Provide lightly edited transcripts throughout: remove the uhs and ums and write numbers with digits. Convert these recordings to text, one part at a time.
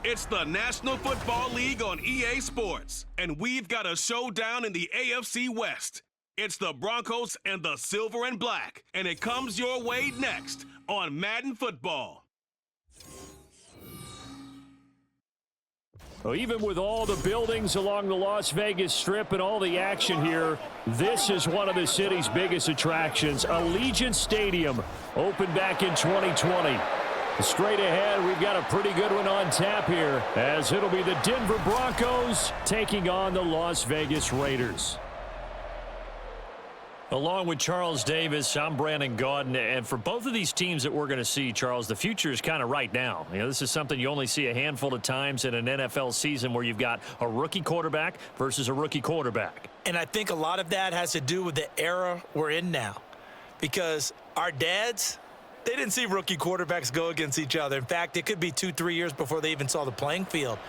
It's the National Football League on EA Sports, and we've got a showdown in the AFC West. It's the Broncos and the Silver and Black, and it comes your way next on Madden Football. Well, even with all the buildings along the Las Vegas Strip and all the action here, this is one of the city's biggest attractions. Allegiant Stadium opened back in 2020. Straight ahead, we've got a pretty good one on tap here, as it'll be the Denver Broncos taking on the Las Vegas Raiders. Along with Charles Davis, I'm Brandon Gaudin, and for both of these teams that we're going to see, Charles, the future is kind of right now. You know, this is something you only see a handful of times in an NFL season where you've got a rookie quarterback versus a rookie quarterback. And I think a lot of that has to do with the era we're in now, because our dads, they didn't see rookie quarterbacks go against each other. In fact, it could be 2-3 years before they even saw the playing field.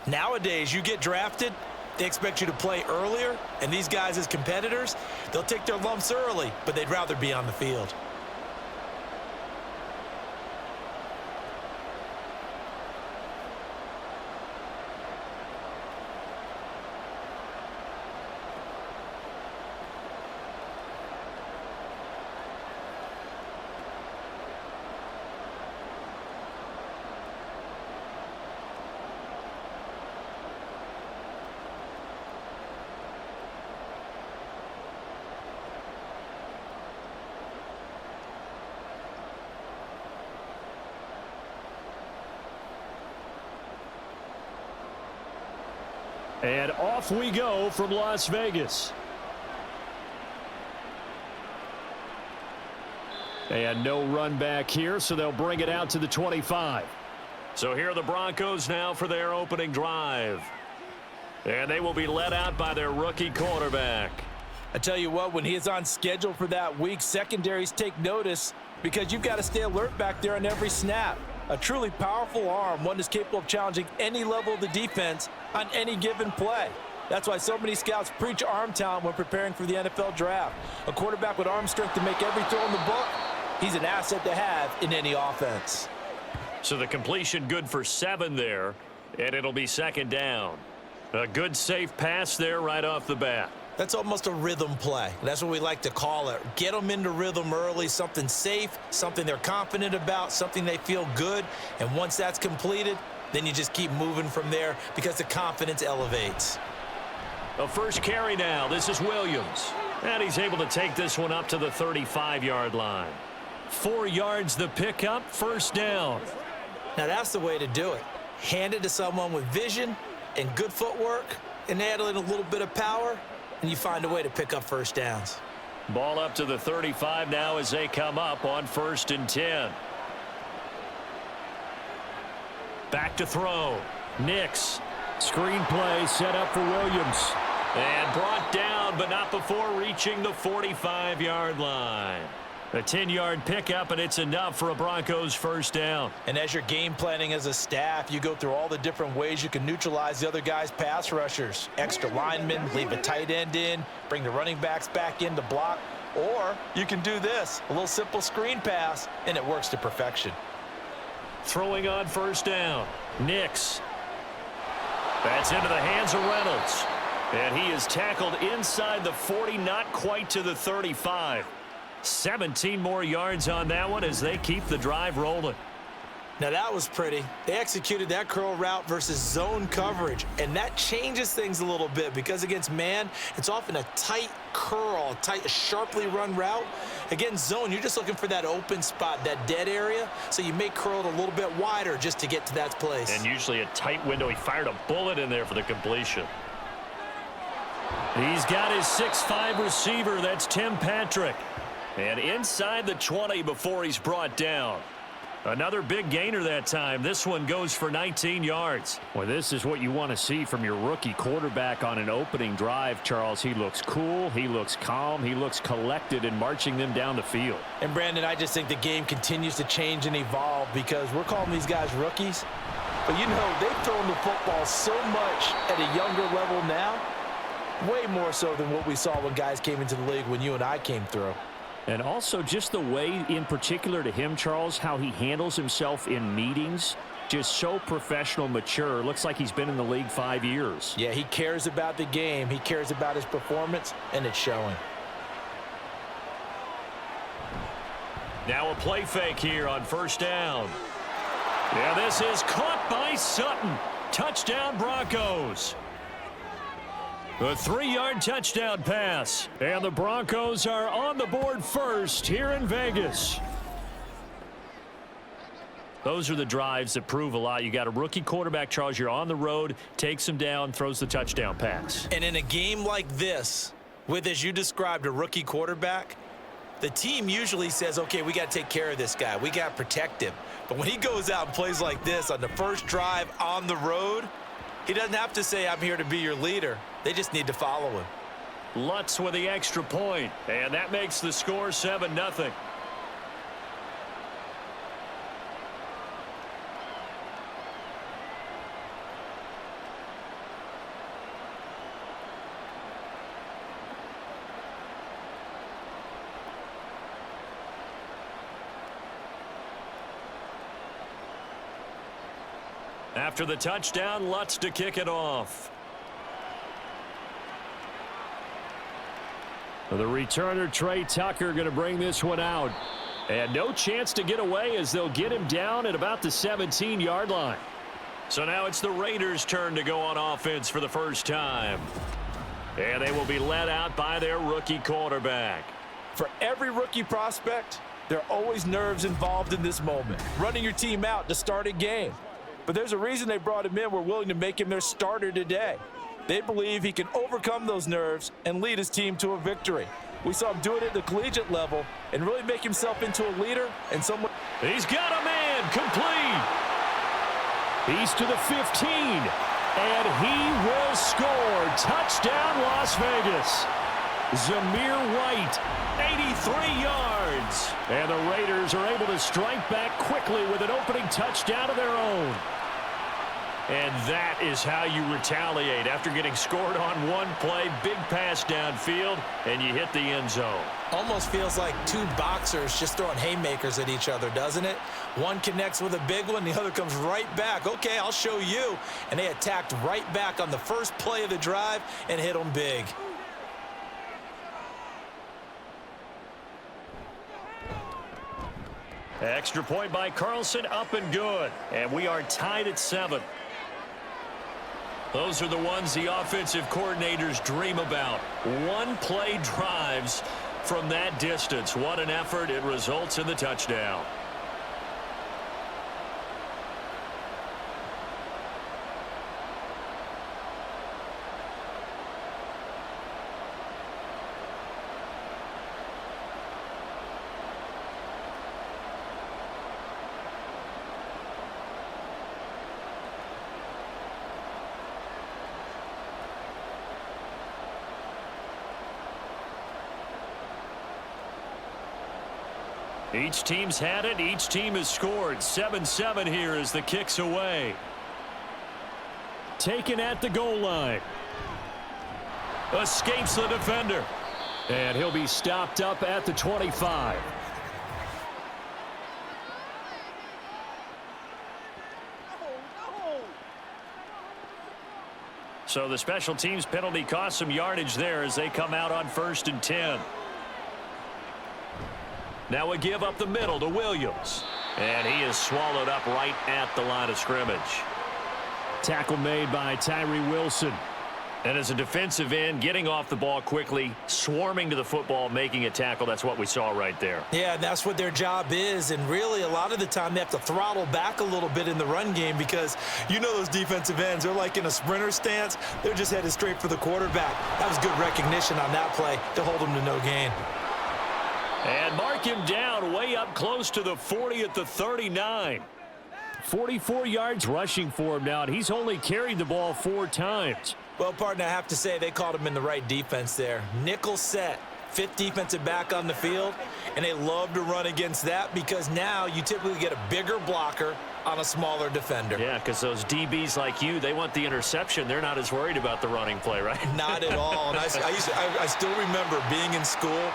Nowadays, you get drafted, they expect you to play earlier, and these guys as competitors, they'll take their lumps early, but they'd rather be on the field. And off we go from Las Vegas. And no run back here, so they'll bring it out to the 25. So here are the Broncos now for their opening drive. And they will be led out by their rookie quarterback. I tell you what, when he is on schedule for that week, secondaries take notice because you've got to stay alert back there on every snap. A truly powerful arm, one that's capable of challenging any level of the defense on any given play. That's why so many scouts preach arm talent when preparing for the NFL draft. A quarterback with arm strength to make every throw in the book, he's an asset to have in any offense. So the completion good for 7 there, and it'll be second down. A good safe pass there right off the bat. That's almost a rhythm play. That's what we like to call it. Get them into rhythm early, something safe, something they're confident about, something they feel good. And once that's completed, then you just keep moving from there because the confidence elevates. A first carry now. This is Williams. And he's able to take this one up to the 35-yard line. 4 yards the pickup, first down. Now that's the way to do it. Hand it to someone with vision and good footwork and add in a little bit of power, and you find a way to pick up first downs. Ball up to the 35 now as they come up on 1st and 10. Back to throw. Nix. Screen play set up for Williams. And brought down, but not before reaching the 45-yard line. A 10-yard pickup, and it's enough for a Broncos first down. And as you're game planning as a staff, you go through all the different ways you can neutralize the other guy's pass rushers. Extra linemen, leave a tight end in, bring the running backs back in to block. Or you can do this, a little simple screen pass, and it works to perfection. Throwing on first down. Nix. That's into the hands of Reynolds. And he is tackled inside the 40, not quite to the 35. 17 more yards on that one as they keep the drive rolling. Now that was pretty. They executed that curl route versus zone coverage, and that changes things a little bit because against man, it's often a tight curl, tight, sharply run route. Against zone, you're just looking for that open spot, that dead area, so you may curl it a little bit wider just to get to that place. And usually a tight window. He fired a bullet in there for the completion. He's got his 6'5" receiver. That's Tim Patrick. And inside the 20 before he's brought down. Another big gainer that time. This one goes for 19 yards. Well, this is what you want to see from your rookie quarterback on an opening drive, Charles. He looks cool. He looks calm. He looks collected in marching them down the field. And, Brandon, I just think the game continues to change and evolve because we're calling these guys rookies. But, you know, they've thrown the football so much at a younger level now, way more so than what we saw when guys came into the league when you and I came through. And also just the way, in particular to him, Charles, how he handles himself in meetings. Just so professional, mature. Looks like he's been in the league 5 years. Yeah, he cares about the game. He cares about his performance, and it's showing. Now a play fake here on first down. Yeah, this is caught by Sutton. Touchdown, Broncos. A 3-yard touchdown pass. And the Broncos are on the board first here in Vegas. Those are the drives that prove a lot. You got a rookie quarterback, Charles. You're on the road, takes him down, throws the touchdown pass. And in a game like this, with, as you described, a rookie quarterback, the team usually says, okay, we got to take care of this guy. We got to protect him. But when he goes out and plays like this on the first drive on the road, he doesn't have to say, I'm here to be your leader. They just need to follow him. Lutz with the extra point, and that makes the score 7-0. After the touchdown, Lutz to kick it off. The returner, Trey Tucker, going to bring this one out. And no chance to get away as they'll get him down at about the 17-yard line. So now it's the Raiders' turn to go on offense for the first time. And they will be led out by their rookie quarterback. For every rookie prospect, there are always nerves involved in this moment. Running your team out to start a game. But there's a reason they brought him in. We're willing to make him their starter today. They believe he can overcome those nerves and lead his team to a victory. We saw him do it at the collegiate level and really make himself into a leader and someone. He's got a man complete. He's to the 15, and he will score. Touchdown, Las Vegas. Zamir White, 83 yards. And the Raiders are able to strike back quickly with an opening touchdown of their own. And that is how you retaliate. After getting scored on one play, big pass downfield, and you hit the end zone. Almost feels like two boxers just throwing haymakers at each other, doesn't it? One connects with a big one, the other comes right back. Okay, I'll show you. And they attacked right back on the first play of the drive and hit them big. Extra point by Carlson, up and good. And we are tied at 7. Those are the ones the offensive coordinators dream about. One-play drives from that distance. What an effort. It results in the touchdown. Each team's had it. Each team has scored. 7-7 here as the kick's away. Taken at the goal line. Escapes the defender. And he'll be stopped up at the 25. So the special teams penalty cost some yardage there as they come out on 1st and 10. Now a give up the middle to Williams. And he is swallowed up right at the line of scrimmage. Tackle made by Tyree Wilson. And as a defensive end, getting off the ball quickly, swarming to the football, making a tackle. That's what we saw right there. Yeah, and that's what their job is. And really, a lot of the time, they have to throttle back a little bit in the run game because you know those defensive ends, they're like in a sprinter stance. They're just headed straight for the quarterback. That was good recognition on that play to hold him to no gain. And mark him down way up close to the 40 at the 39. 44 yards rushing for him now, and he's only carried the ball 4 times. Well, partner, I have to say they called him in the right defense there. Nickel set, 5th defensive back on the field, and they love to run against that because now you typically get a bigger blocker on a smaller defender. Yeah, because those DBs like you, they want the interception. They're not as worried about the running play, right? Not at all. And I still remember being in school,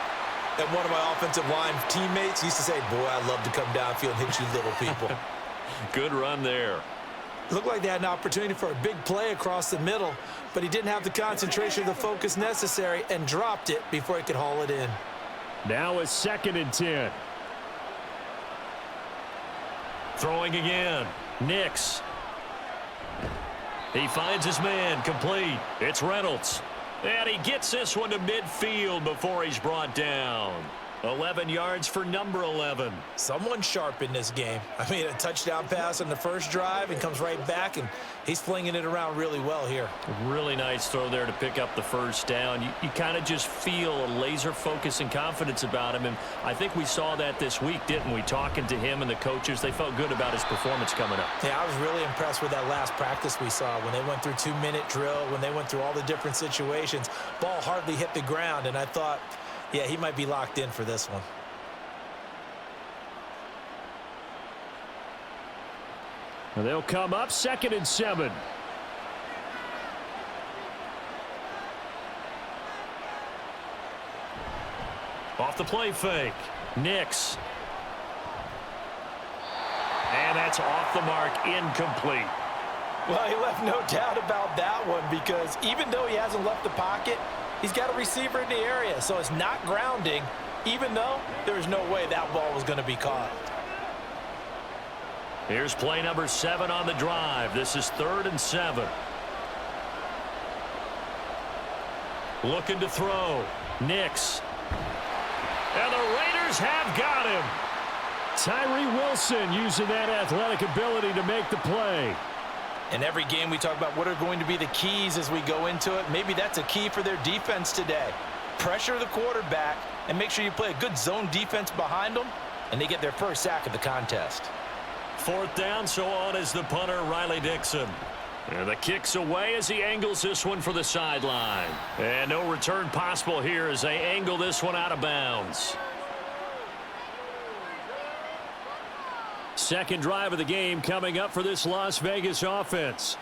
and one of my offensive line teammates used to say, boy, I'd love to come downfield and hit you little people. Good run there. Looked like they had an opportunity for a big play across the middle, but he didn't have the concentration or the focus necessary and dropped it before he could haul it in. Now a 2nd and 10. Throwing again. Nix. He finds his man, complete. It's Reynolds. And he gets this one to midfield before he's brought down. 11 yards for number 11. Someone sharp in this game. I mean, a touchdown pass on the first drive and comes right back, and he's flinging it around really well here. Really nice throw there to pick up the first down. You kind of just feel a laser focus and confidence about him, and I think we saw that this week, didn't we? Talking to him and the coaches, they felt good about his performance coming up. Yeah, I was really impressed with that last practice we saw when they went through 2-minute drill, when they went through all the different situations. Ball hardly hit the ground, and I thought, yeah, he might be locked in for this one. And they'll come up 2nd and 7. Off the play fake. Nix. And that's off the mark, incomplete. Well, he left no doubt about that one because even though he hasn't left the pocket, he's got a receiver in the area, so it's not grounding, even though there's no way that ball was going to be caught. Here's play number 7 on the drive. This is 3rd and 7. Looking to throw. Nix. And the Raiders have got him. Tyree Wilson using that athletic ability to make the play. In every game, we talk about what are going to be the keys as we go into it. Maybe that's a key for their defense today. Pressure the quarterback and make sure you play a good zone defense behind them, and they get their first sack of the contest. 4th down, so on is the punter, Riley Dixon. And the kick's away as he angles this one for the sideline. And no return possible here as they angle this one out of bounds. 2nd drive of the game coming up for this Las Vegas offense.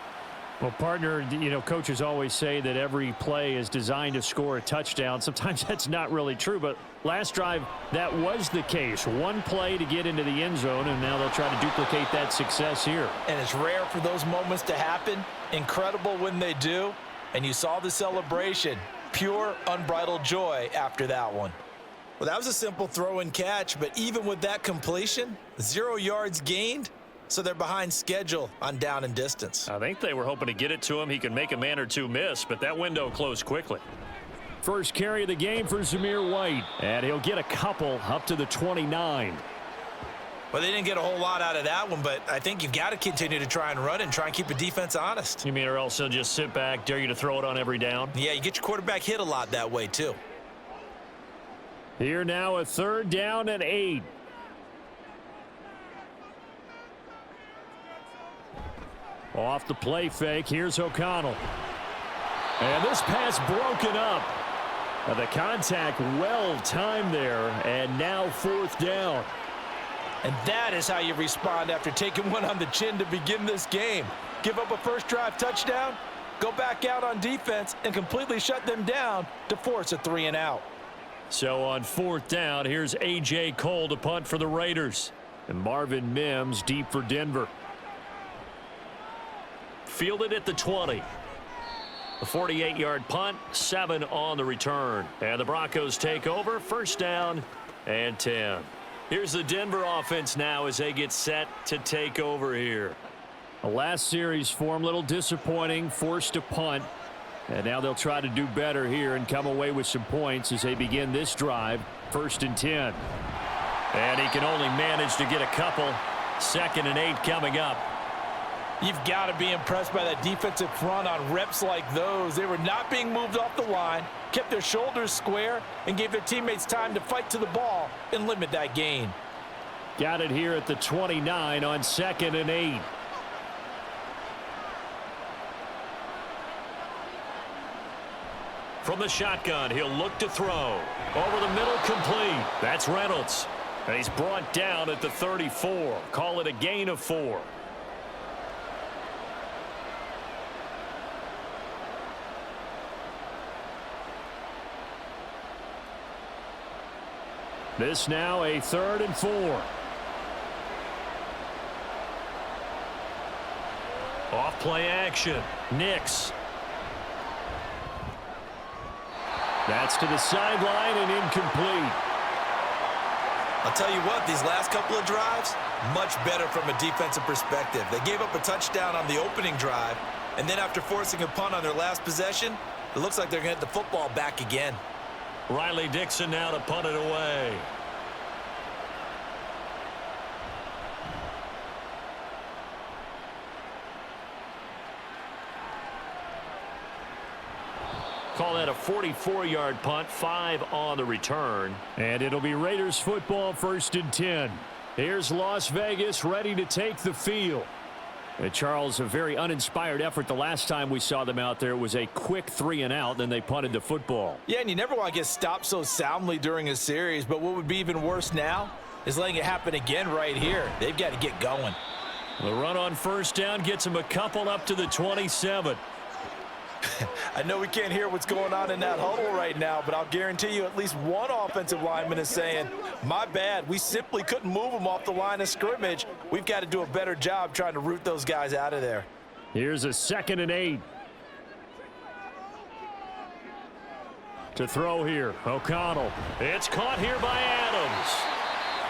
Well, partner, you know, coaches always say that every play is designed to score a touchdown. Sometimes that's not really true, but last drive, that was the case. One play to get into the end zone, and now they'll try to duplicate that success here. And it's rare for those moments to happen. Incredible when they do. And you saw the celebration. Pure, unbridled joy after that one. Well, that was a simple throw and catch, but even with that completion, 0 yards gained, so they're behind schedule on down and distance. I think they were hoping to get it to him. He could make a man or two miss, but that window closed quickly. First carry of the game for Zamir White, and he'll get a couple up to the 29. Well, they didn't get a whole lot out of that one, but I think you've got to continue to try and run and try and keep the defense honest. You mean or else he'll just sit back, dare you to throw it on every down? Yeah, you get your quarterback hit a lot that way, too. Here now a 3rd down and 8. Off the play fake, here's O'Connell. And this pass broken up. The contact well timed there, and now 4th down. And that is how you respond after taking one on the chin to begin this game. Give up a first drive touchdown, go back out on defense, and completely shut them down to force a 3 and out. So on 4th down, here's A.J. Cole to punt for the Raiders. And Marvin Mims deep for Denver. Fielded at the 20. A 48-yard punt, 7 on the return. And the Broncos take over, 1st down and 10. Here's the Denver offense now as they get set to take over here. The last series form, a little disappointing, forced to punt. And now they'll try to do better here and come away with some points as they begin this drive, 1st and 10. And he can only manage to get a couple. 2nd and 8 coming up. You've got to be impressed by that defensive front on reps like those. They were not being moved off the line, kept their shoulders square, and gave their teammates time to fight to the ball and limit that gain. Got it here at the 29 on 2nd and 8. From the shotgun, he'll look to throw. Over the middle, complete. That's Reynolds. And he's brought down at the 34. Call it a gain of 4. This now a 3rd and 4. Off play action. Nix. That's to the sideline and incomplete. I'll tell you what, these last couple of drives, much better from a defensive perspective. They gave up a touchdown on the opening drive, and then after forcing a punt on their last possession, it looks like they're going to get the football back again. Riley Dixon now to punt it away. Call that a 44-yard punt, 5 on the return. And it'll be Raiders football, 1st and 10. Here's Las Vegas ready to take the field. And Charles, a very uninspired effort the last time we saw them out there. It was a quick 3-and-out, then they punted the football. Yeah, and you never want to get stopped so soundly during a series, but what would be even worse now is letting it happen again right here. They've got to get going. The run on 1st down gets them a couple up to the 27. I know we can't hear what's going on in that huddle right now, but I'll guarantee you at least one offensive lineman is saying, my bad, we simply couldn't move them off the line of scrimmage. We've got to do a better job trying to root those guys out of there. Here's a 2nd and 8. To throw here, O'Connell. It's caught here by Adams.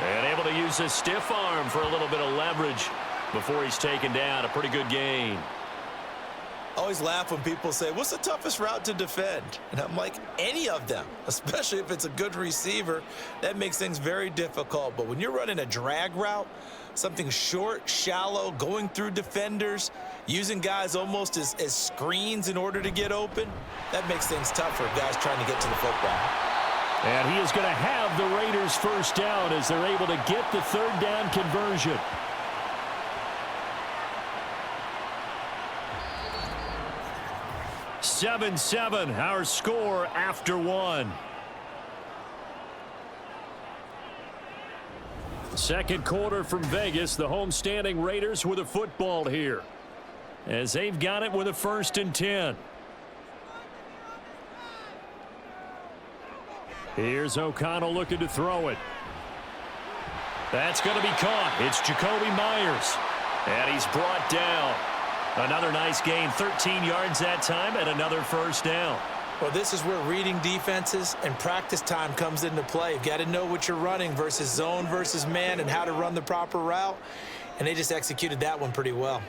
And able to use his stiff arm for a little bit of leverage before he's taken down. A pretty good gain. I always laugh when people say, what's the toughest route to defend? And I'm like, any of them, especially if it's a good receiver. That makes things very difficult. But when you're running a drag route, something short, shallow, going through defenders, using guys almost as screens in order to get open, that makes things tough for guys trying to get to the football. And he is going to have the Raiders 1st down as they're able to get the 3rd down conversion. "7-7", our score after 1. Second quarter from Vegas. The homestanding Raiders with a football here, as they've got it with a 1st and 10. Here's O'Connell looking to throw it. That's going to be caught. It's Jacoby Myers. And he's brought down. Another nice gain, 13 yards that time, and another 1st down. Well, this is where reading defenses and practice time comes into play. You've got to know what you're running versus zone versus man and how to run the proper route. And they just executed that one pretty well.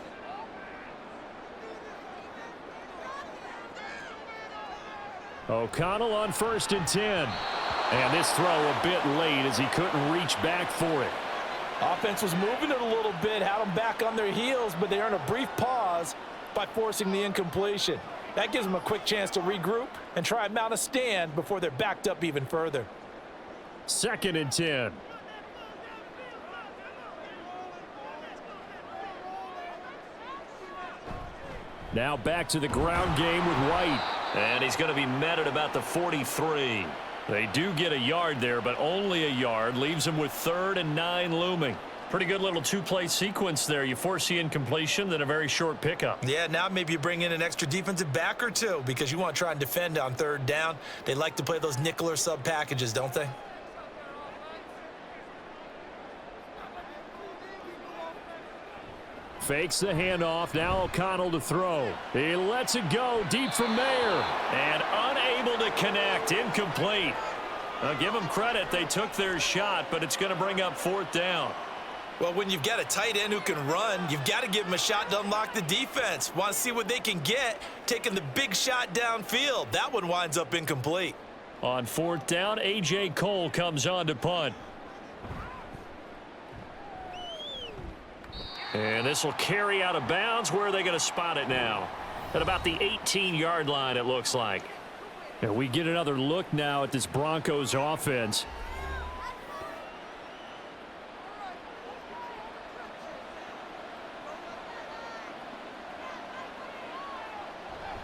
O'Connell on 1st and 10. And this throw a bit late as he couldn't reach back for it. Offense was moving it a little bit, had them back on their heels, but they earned a brief pause by forcing the incompletion. That gives them a quick chance to regroup and try and mount a stand before they're backed up even further. 2nd and 10. Now back to the ground game with White. And he's going to be met at about the 43. They do get a yard there, but only a yard. Leaves them with 3rd and 9 looming. Pretty good little 2-play sequence there. You force the incompletion, then a very short pickup. Yeah, now maybe you bring in an extra defensive back or two because you want to try and defend on 3rd down. They like to play those nickel or sub packages, don't they? Fakes the handoff. Now O'Connell to throw. He lets it go deep from there. And unable to connect. Incomplete. I'll give them credit. They took their shot, but it's going to bring up 4th down. Well, when you've got a tight end who can run, you've got to give him a shot to unlock the defense. Want to see what they can get, taking the big shot downfield. That one winds up incomplete. On 4th down, A.J. Cole comes on to punt. And this will carry out of bounds. Where are they going to spot it now? At about the 18-yard line, it looks like. And we get another look now at this Broncos offense.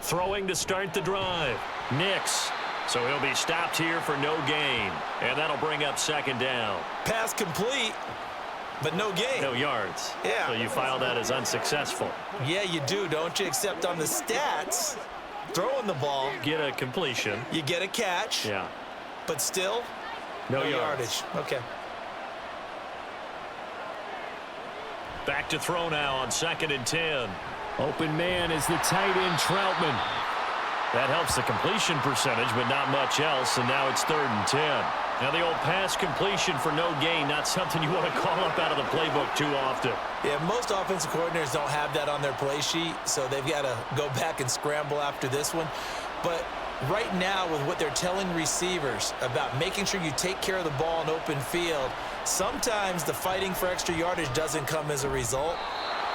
Throwing to start the drive. Nix. So he'll be stopped here for no gain. And that'll bring up 2nd down. Pass complete, but no gain. No yards. Yeah. So you file that as unsuccessful. Yeah, you do, don't you? Except on the stats, throwing the ball, Get a completion. you get a catch, Yeah. but still No yardage. Okay. Back to throw now on 2nd and 10. Open man is the tight end, Troutman. That helps the completion percentage, but not much else, and now it's 3rd and 10. Now the old pass completion for no gain, not something you want to call up out of the playbook too often. Yeah, most offensive coordinators don't have that on their play sheet, so they've got to go back and scramble after this one. But right now, with what they're telling receivers about making sure you take care of the ball in open field, sometimes the fighting for extra yardage doesn't come as a result.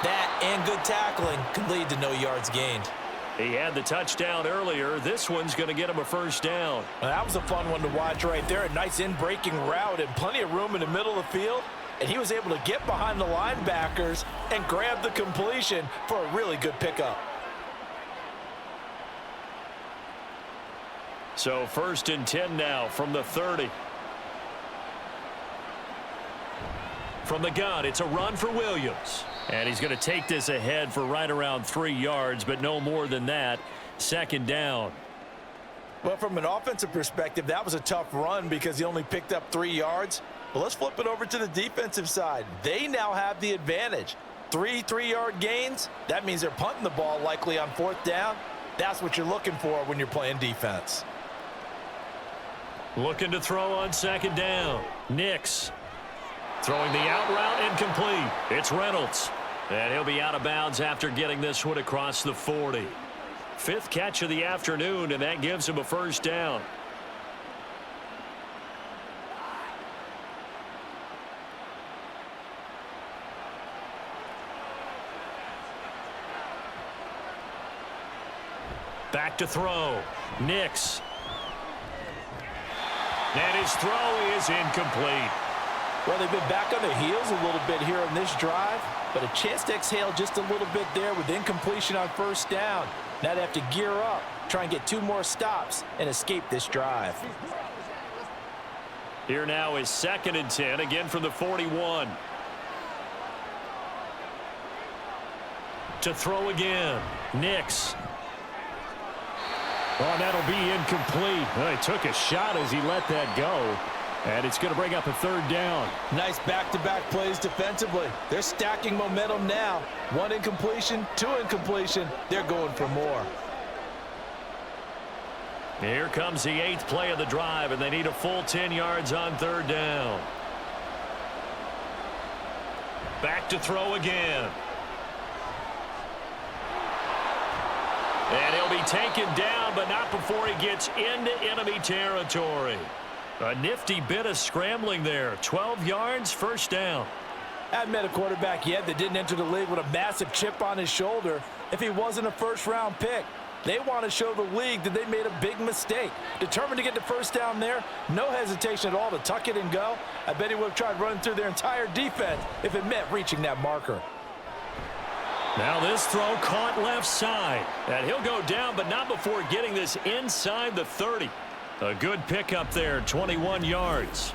That and good tackling can lead to no yards gained. He had the touchdown earlier. This one's going to get him a 1st down. Well, that was a fun one to watch right there. A nice in-breaking route and plenty of room in the middle of the field. And he was able to get behind the linebackers and grab the completion for a really good pickup. So 1st and 10 now from the 30. From the gun, it's a run for Williams. And he's going to take this ahead for right around 3 yards, but no more than that. 2nd down. Well, from an offensive perspective, that was a tough run because he only picked up 3 yards. But let's flip it over to the defensive side. They now have the advantage. 3 3-yard gains, that means they're punting the ball likely on 4th down. That's what you're looking for when you're playing defense. Looking to throw on 2nd down. Nix throwing the out route incomplete. It's Reynolds. And he'll be out of bounds after getting this one across the 40. 5th catch of the afternoon, and that gives him a 1st down. Back to throw. Nix. And his throw is incomplete. Well, they've been back on their heels a little bit here on this drive, but a chance to exhale just a little bit there with incompletion on 1st down. Now they have to gear up, try and get 2 more stops, and escape this drive. Here now is 2nd and 10, again from the 41. To throw again. Nix. Oh, that'll be incomplete. Well, he took a shot as he let that go. And it's going to bring up a 3rd down. Nice back-to-back plays defensively. They're stacking momentum now. 1 incompletion, 2 incompletion. They're going for more. Here comes the 8th play of the drive, and they need a full 10 yards on 3rd down. Back to throw again. And he'll be taken down, but not before he gets into enemy territory. A nifty bit of scrambling there. 12 yards, 1st down. I haven't met a quarterback yet that didn't enter the league with a massive chip on his shoulder if he wasn't a 1st-round pick. They want to show the league that they made a big mistake. Determined to get the 1st down there, no hesitation at all to tuck it and go. I bet he would have tried running through their entire defense if it meant reaching that marker. Now this throw caught left side. And he'll go down, but not before getting this inside the 30. A good pickup there, 21 yards.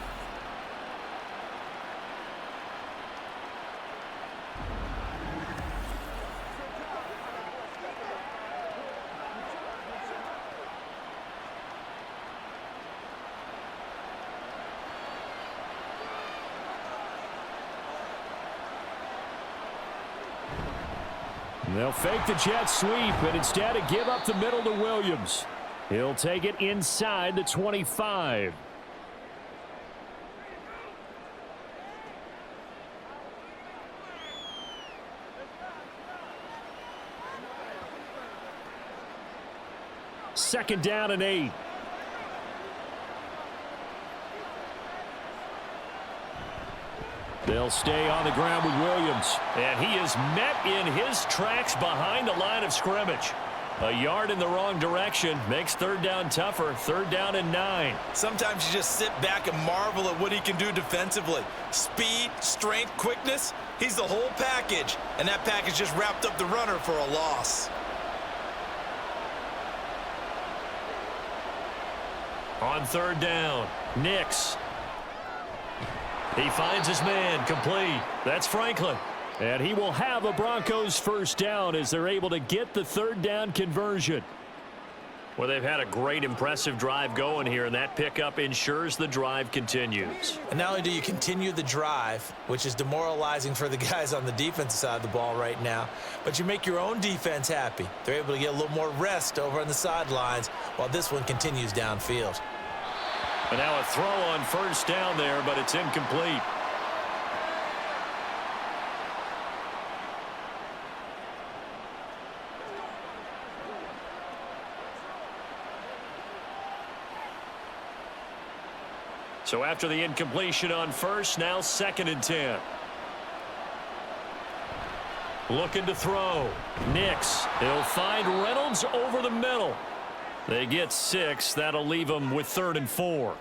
They'll fake the jet sweep and instead give up the middle to Williams. He'll take it inside the 25. Second down and 8. They'll stay on the ground with Williams. And he is met in his tracks behind the line of scrimmage. A yard in the wrong direction makes 3rd down tougher. 3rd down and 9. Sometimes you just sit back and marvel at what he can do defensively. Speed, strength, quickness, he's the whole package. And that package just wrapped up the runner for a loss. On 3rd down, Nix. He finds his man, complete. That's Franklin. And he will have a Broncos 1st down as they're able to get the 3rd down conversion. Well, they've had a great, impressive drive going here, and that pickup ensures the drive continues. And not only do you continue the drive, which is demoralizing for the guys on the defensive side of the ball right now, but you make your own defense happy. They're able to get a little more rest over on the sidelines while this one continues downfield. And now a throw on first down there, but it's incomplete. So after the incompletion on first, now 2nd and 10. Looking to throw. Nix. He'll find Reynolds over the middle. They get 6. That'll leave them with 3rd and 4.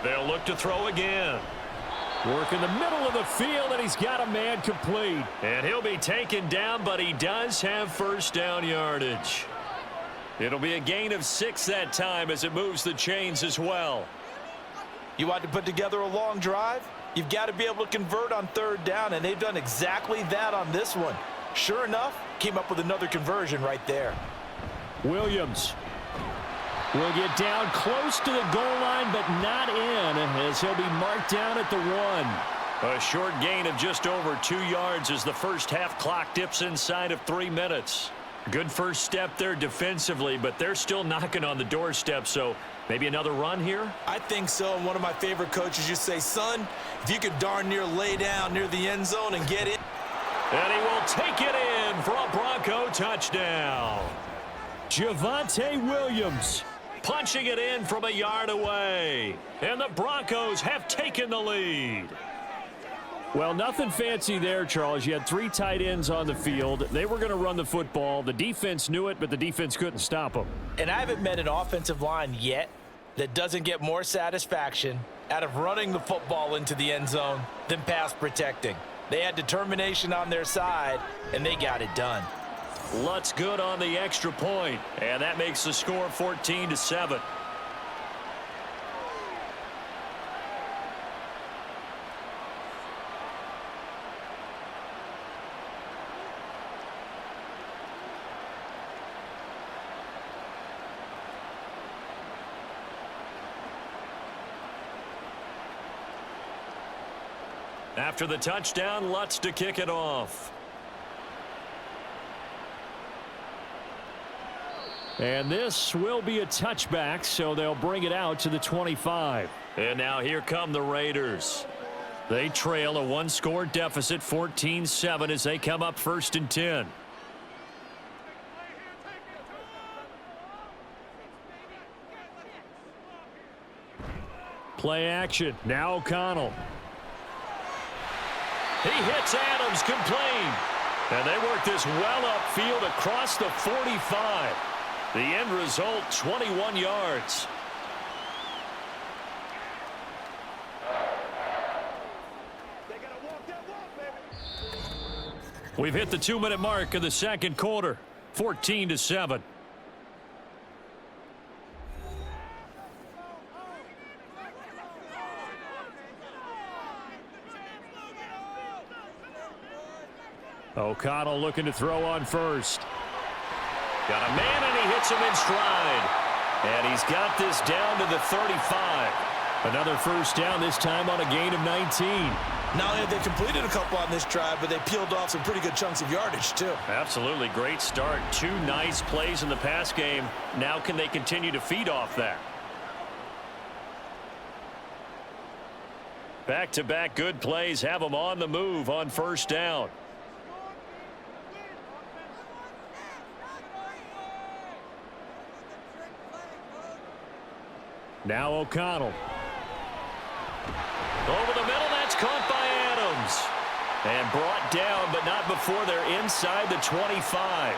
They'll look to throw again. Work in the middle of the field, and he's got a man complete. And he'll be taken down, but he does have first down yardage. It'll be a gain of 6 that time as it moves the chains as well. You want to put together a long drive? You've got to be able to convert on 3rd down, and they've done exactly that on this one. Sure enough, came up with another conversion right there. Williams will get down close to the goal line, but not in, as he'll be marked down at the 1. A short gain of just over 2 yards as the first half clock dips inside of 3 minutes. Good first step there defensively, but they're still knocking on the doorstep, so maybe another run here? I think so, and one of my favorite coaches used to say, son, if you can darn near lay down near the end zone and get in. And he will take it in for a Bronco touchdown. Javonte Williams Punching it in from a yard away. And the Broncos have taken the lead. Well, nothing fancy there, Charles. You had 3 tight ends on the field. They were going to run the football. The defense knew it, but the defense couldn't stop them. And I haven't met an offensive line yet that doesn't get more satisfaction out of running the football into the end zone than pass protecting. They had determination on their side, and they got it done. Lutz good on the extra point, and that makes the score 14-7. After the touchdown, Lutz to kick it off. And this will be a touchback, so they'll bring it out to the 25. And now here come the Raiders. They trail a 1-score deficit, 14-7, as they come up 1st and 10. Play action. Now O'Connell. He hits Adams, complete. And they work this well upfield across the 45. The end result, 21 yards. We've hit the 2-minute mark of the second quarter, 14-7. O'Connell looking to throw on first. Got a man, and he hits him in stride. And he's got this down to the 35. Another first down, this time on a gain of 19. Not only have they completed a couple on this drive, but they peeled off some pretty good chunks of yardage, too. Absolutely great start. 2 nice plays in the pass game. Now can they continue to feed off that? Back-to-back good plays have them on the move on first down. Now O'Connell. Over the middle, that's caught by Adams. And brought down, but not before they're inside the 25.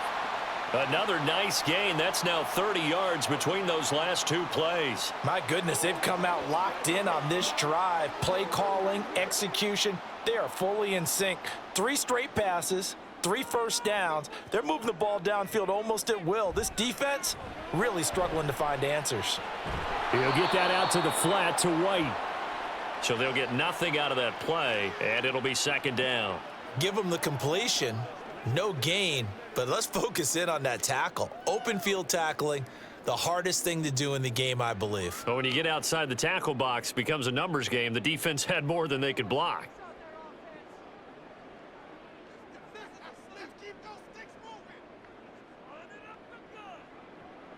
Another nice gain. That's now 30 yards between those last 2 plays. My goodness, they've come out locked in on this drive. Play calling, execution, they are fully in sync. 3 straight passes, 3 first downs. They're moving the ball downfield almost at will. This defense really struggling to find answers. He'll get that out to the flat to White. So they'll get nothing out of that play, and it'll be second down. Give them the completion, no gain, but let's focus in on that tackle. Open field tackling, the hardest thing to do in the game, I believe. But when you get outside the tackle box, it becomes a numbers game. The defense had more than they could block.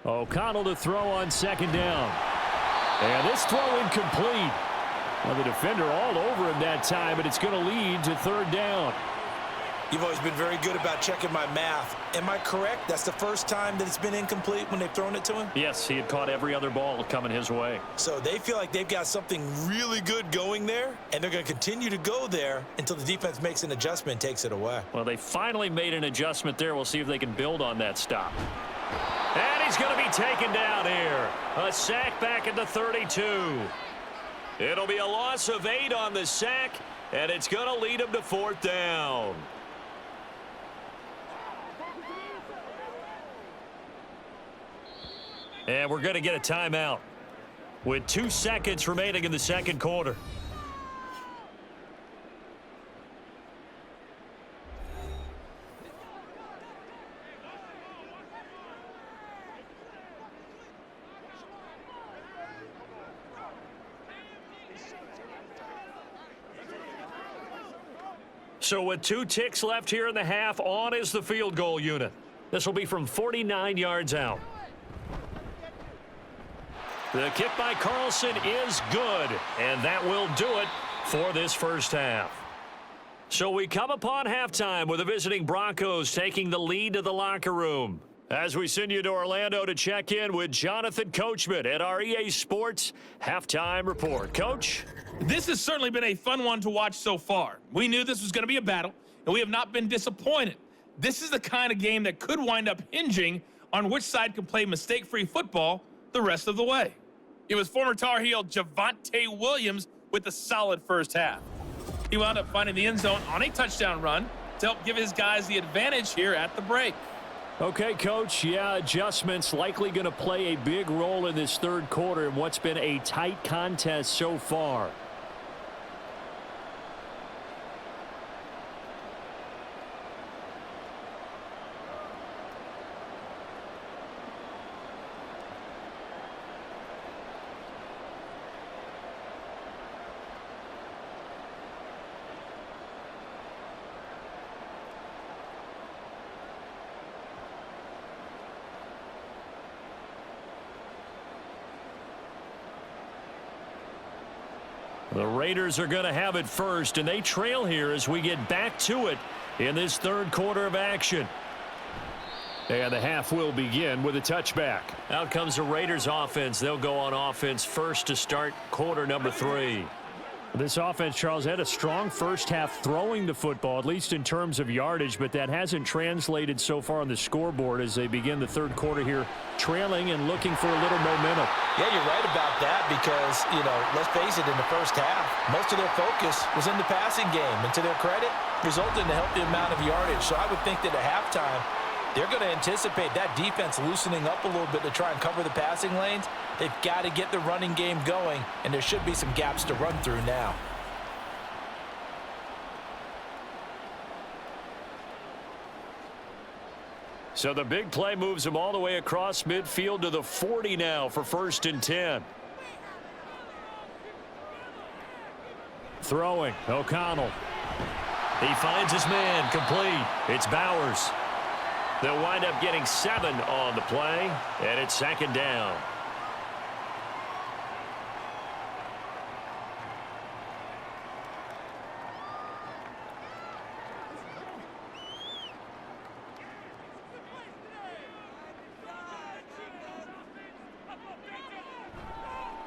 O'Connell to throw on second down. And this throw incomplete. Well, the defender all over him that time, but it's going to lead to third down. You've always been very good about checking my math. Am I correct? That's the first time that it's been incomplete when they've thrown it to him? Yes, he had caught every other ball coming his way. So they feel like they've got something really good going there, and they're going to continue to go there until the defense makes an adjustment and takes it away. Well, they finally made an adjustment there. We'll see if they can build on that stop. And he's going to be taken down here. A sack back at the 32. It'll be a loss of 8 on the sack, and it's going to lead him to fourth down. And we're going to get a timeout with 2 seconds remaining in the second quarter. So with 2 ticks left here in the half, on is the field goal unit. This will be from 49 yards out. The kick by Carlson is good, and that will do it for this first half. So we come upon halftime with the visiting Broncos taking the lead to the locker room. As we send you to Orlando to check in with Jonathan Coachman at our EA Sports Halftime Report. Coach? This has certainly been a fun one to watch so far. We knew this was going to be a battle, and we have not been disappointed. This is the kind of game that could wind up hinging on which side can play mistake-free football the rest of the way. It was former Tar Heel Javonte Williams with a solid first half. He wound up finding the end zone on a touchdown run to help give his guys the advantage here at the break. Okay, Coach, yeah, adjustments likely going to play a big role in this third quarter in what's been a tight contest so far. The Raiders are going to have it first, and they trail here as we get back to it in this third quarter of action. And the half will begin with a touchback. Out comes the Raiders offense. They'll go on offense first to start quarter number 3. This offense, Charles, had a strong first half throwing the football, at least in terms of yardage, but that hasn't translated so far on the scoreboard as they begin the third quarter here, trailing and looking for a little momentum. Yeah, you're right about that because, let's face it, in the first half, most of their focus was in the passing game, and to their credit, resulted in a healthy amount of yardage. So I would think that at halftime, they're going to anticipate that defense loosening up a little bit to try and cover the passing lanes. They've got to get the running game going, and there should be some gaps to run through now. So the big play moves them all the way across midfield to the 40 now for 1st and 10. Throwing, O'Connell. He finds his man, complete. It's Bowers. They'll wind up getting 7 on the play, and it's second down.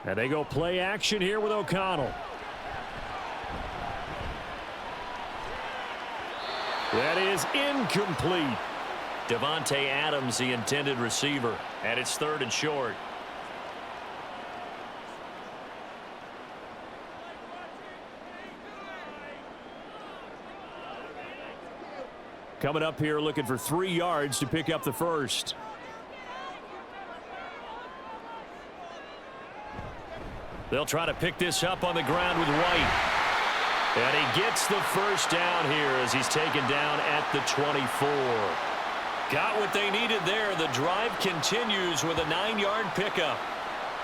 And they go play action here with O'Connell. That is incomplete. Devontae Adams, the intended receiver, and it's 3rd and short. coming up here looking for 3 yards to pick up the first. They'll try to pick this up on the ground with White. And he gets the first down here as he's taken down at the 24. Got what they needed there. The drive continues with a 9-yard pickup.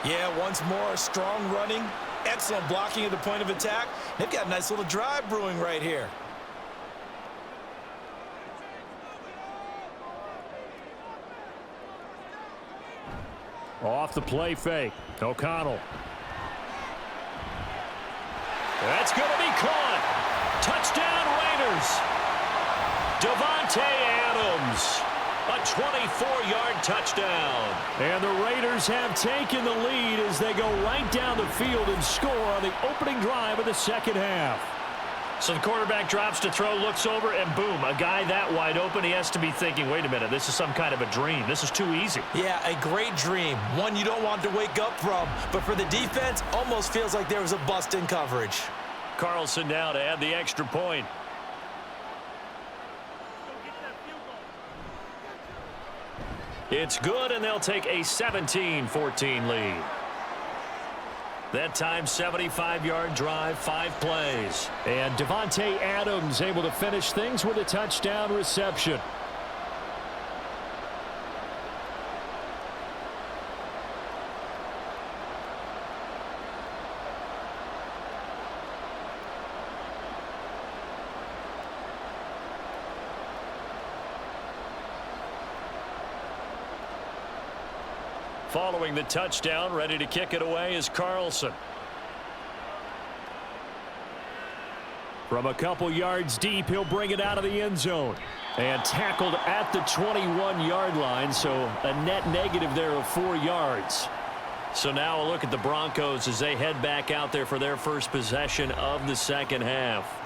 Yeah, once more, strong running, excellent blocking at the point of attack. They've got a nice little drive brewing right here. Off the play fake. O'Connell. That's going to be caught. Touchdown Raiders. Devontae Adams. A 24-yard touchdown. And the Raiders have taken the lead as they go right down the field and score on the opening drive of the second half. So the quarterback drops to throw, looks over, and boom, a guy that wide open, he has to be thinking, wait a minute, this is some kind of a dream. This is too easy. Yeah, a great dream. One you don't want to wake up from. But for the defense, almost feels like there was a bust in coverage. Carlson now to add the extra point. It's good, and they'll take a 17-14 lead. That time, 75-yard drive, 5 plays. And Devontae Adams able to finish things with a touchdown reception. Following the touchdown, ready to kick it away is Carlson. From a couple yards deep, he'll bring it out of the end zone. And tackled at the 21-yard line, so a net negative there of 4 yards. So now a look at the Broncos as they head back out there for their first possession of the second half.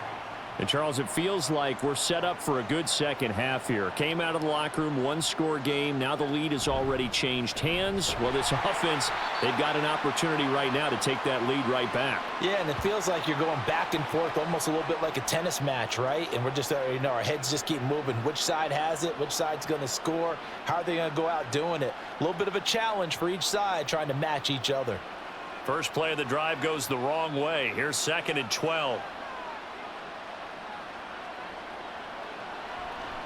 And, Charles, it feels like we're set up for a good second half here. Came out of the locker room, 1-score game. Now the lead has already changed hands. Well, this offense, they've got an opportunity right now to take that lead right back. Yeah, and it feels like you're going back and forth almost a little bit like a tennis match, right? And we're just, our heads just keep moving. Which side has it? Which side's going to score? How are they going to go out doing it? A little bit of a challenge for each side trying to match each other. First play of the drive goes the wrong way. Here's 2nd and 12.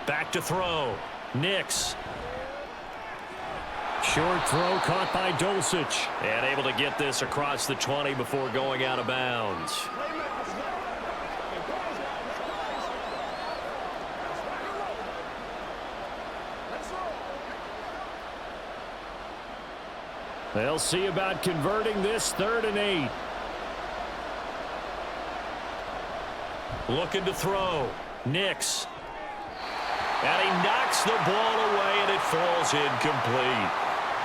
Back to throw. Nix. Short throw caught by Dulcich. And able to get this across the 20 before going out of bounds. They'll see about converting this 3rd and 8. Looking to throw. Nix. And he knocks the ball away, and it falls incomplete.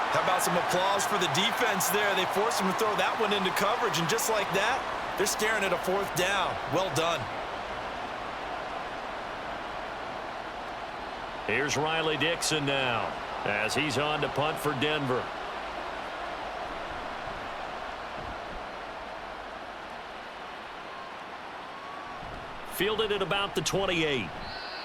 How about some applause for the defense there? They forced him to throw that one into coverage, and just like that, they're staring at a 4th down. Well done. Here's Riley Dixon now as he's on to punt for Denver. Fielded at about the 28.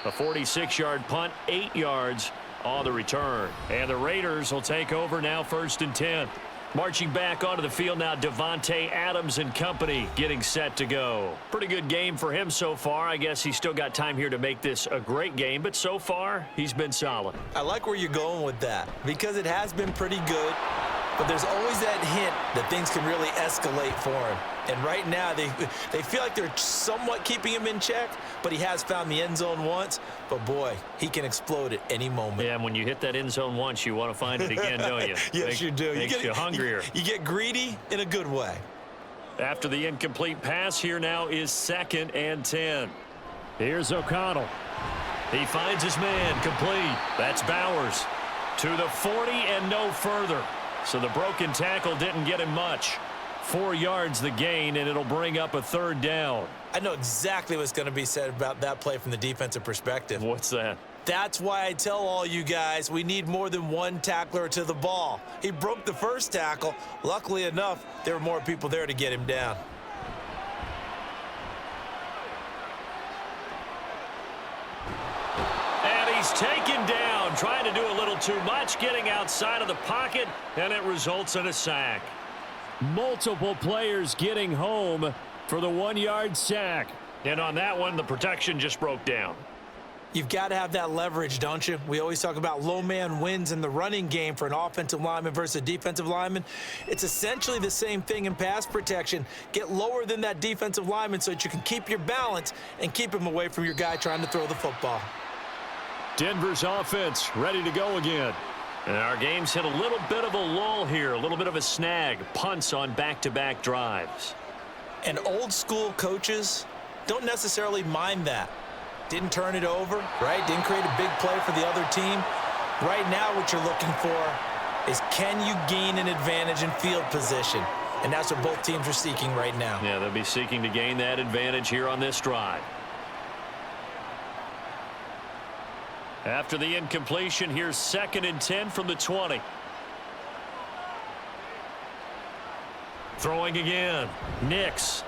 A 46-yard punt, 8 yards on the return. And the Raiders will take over now 1st and 10. Marching back onto the field now, Devontae Adams and company getting set to go. Pretty good game for him so far. I guess he's still got time here to make this a great game, but so far, he's been solid. I like where you're going with that because it has been pretty good, but there's always that hint that things can really escalate for him. And right now, they feel like they're somewhat keeping him in check, but he has found the end zone once. But, boy, he can explode at any moment. Yeah, and when you hit that end zone once, you want to find it again, don't you? Yes, you do. Makes you hungrier. You get greedy in a good way. After the incomplete pass, here now is 2nd and 10. Here's O'Connell. He finds his man, complete. That's Bowers. To the 40 and no further. So the broken tackle didn't get him much. 4 yards the gain, and it'll bring up a 3rd down. I know exactly what's going to be said about that play from the defensive perspective. What's that? That's why I tell all you guys we need more than one tackler to the ball. He broke the first tackle. Luckily enough, there were more people there to get him down. He's taken down, trying to do a little too much, getting outside of the pocket, and it results in a sack. Multiple players getting home for the 1-yard sack. And on that one, the protection just broke down. You've got to have that leverage, don't you? We always talk about low man wins in the running game for an offensive lineman versus a defensive lineman. It's essentially the same thing in pass protection. Get lower than that defensive lineman so that you can keep your balance and keep him away from your guy trying to throw the football. Denver's offense ready to go again. And our game's hit a little bit of a lull here, a little bit of a snag. Punts on back-to-back drives. And old school coaches don't necessarily mind that. Didn't turn it over, right? Didn't create a big play for the other team. Right now what you're looking for is, can you gain an advantage in field position? And that's what both teams are seeking right now. Yeah, they'll be seeking to gain that advantage here on this drive. After the incompletion, here's 2nd and 10 from the 20. Throwing again. Nix.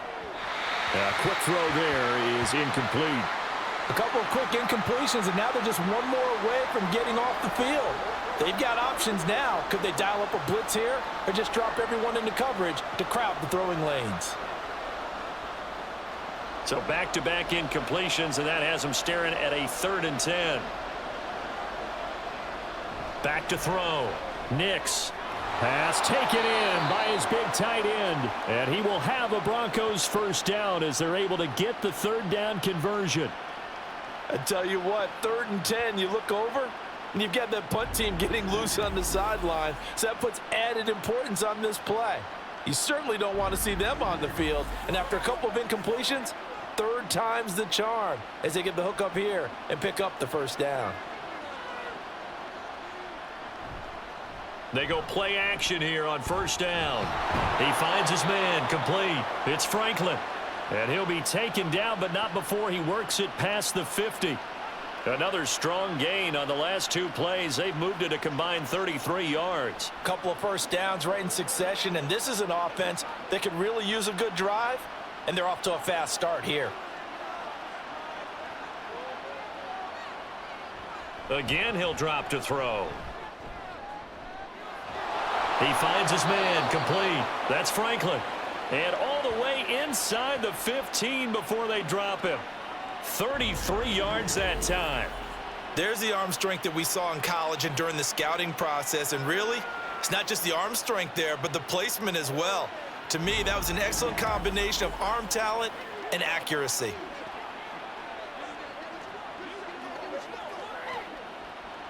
A quick throw there is incomplete. A couple of quick incompletions, and now they're just one more away from getting off the field. They've got options now. Could they dial up a blitz here or just drop everyone into coverage to crowd the throwing lanes? So back-to-back incompletions, and that has them staring at a 3rd and 10. Back to throw. Nix. Pass taken in by his big tight end. And he will have a Broncos first down as they're able to get the 3rd down conversion. I tell you what, 3rd and 10, you look over, and you've got that punt team getting loose on the sideline. So that puts added importance on this play. You certainly don't want to see them on the field. And after a couple of incompletions, 3rd time's the charm as they get the hook up here and pick up the first down. They go play action here on 1st down. He finds his man, complete. It's Franklin. And he'll be taken down, but not before he works it past the 50. Another strong gain on the last 2 plays. They've moved it a combined 33 yards. Couple of first downs right in succession, and this is an offense that could really use a good drive, and they're off to a fast start here. Again, he'll drop to throw. He finds his man, complete. That's Franklin. And all the way inside the 15 before they drop him. 33 yards that time. There's the arm strength that we saw in college and during the scouting process. And really, it's not just the arm strength there, but the placement as well. To me, that was an excellent combination of arm talent and accuracy.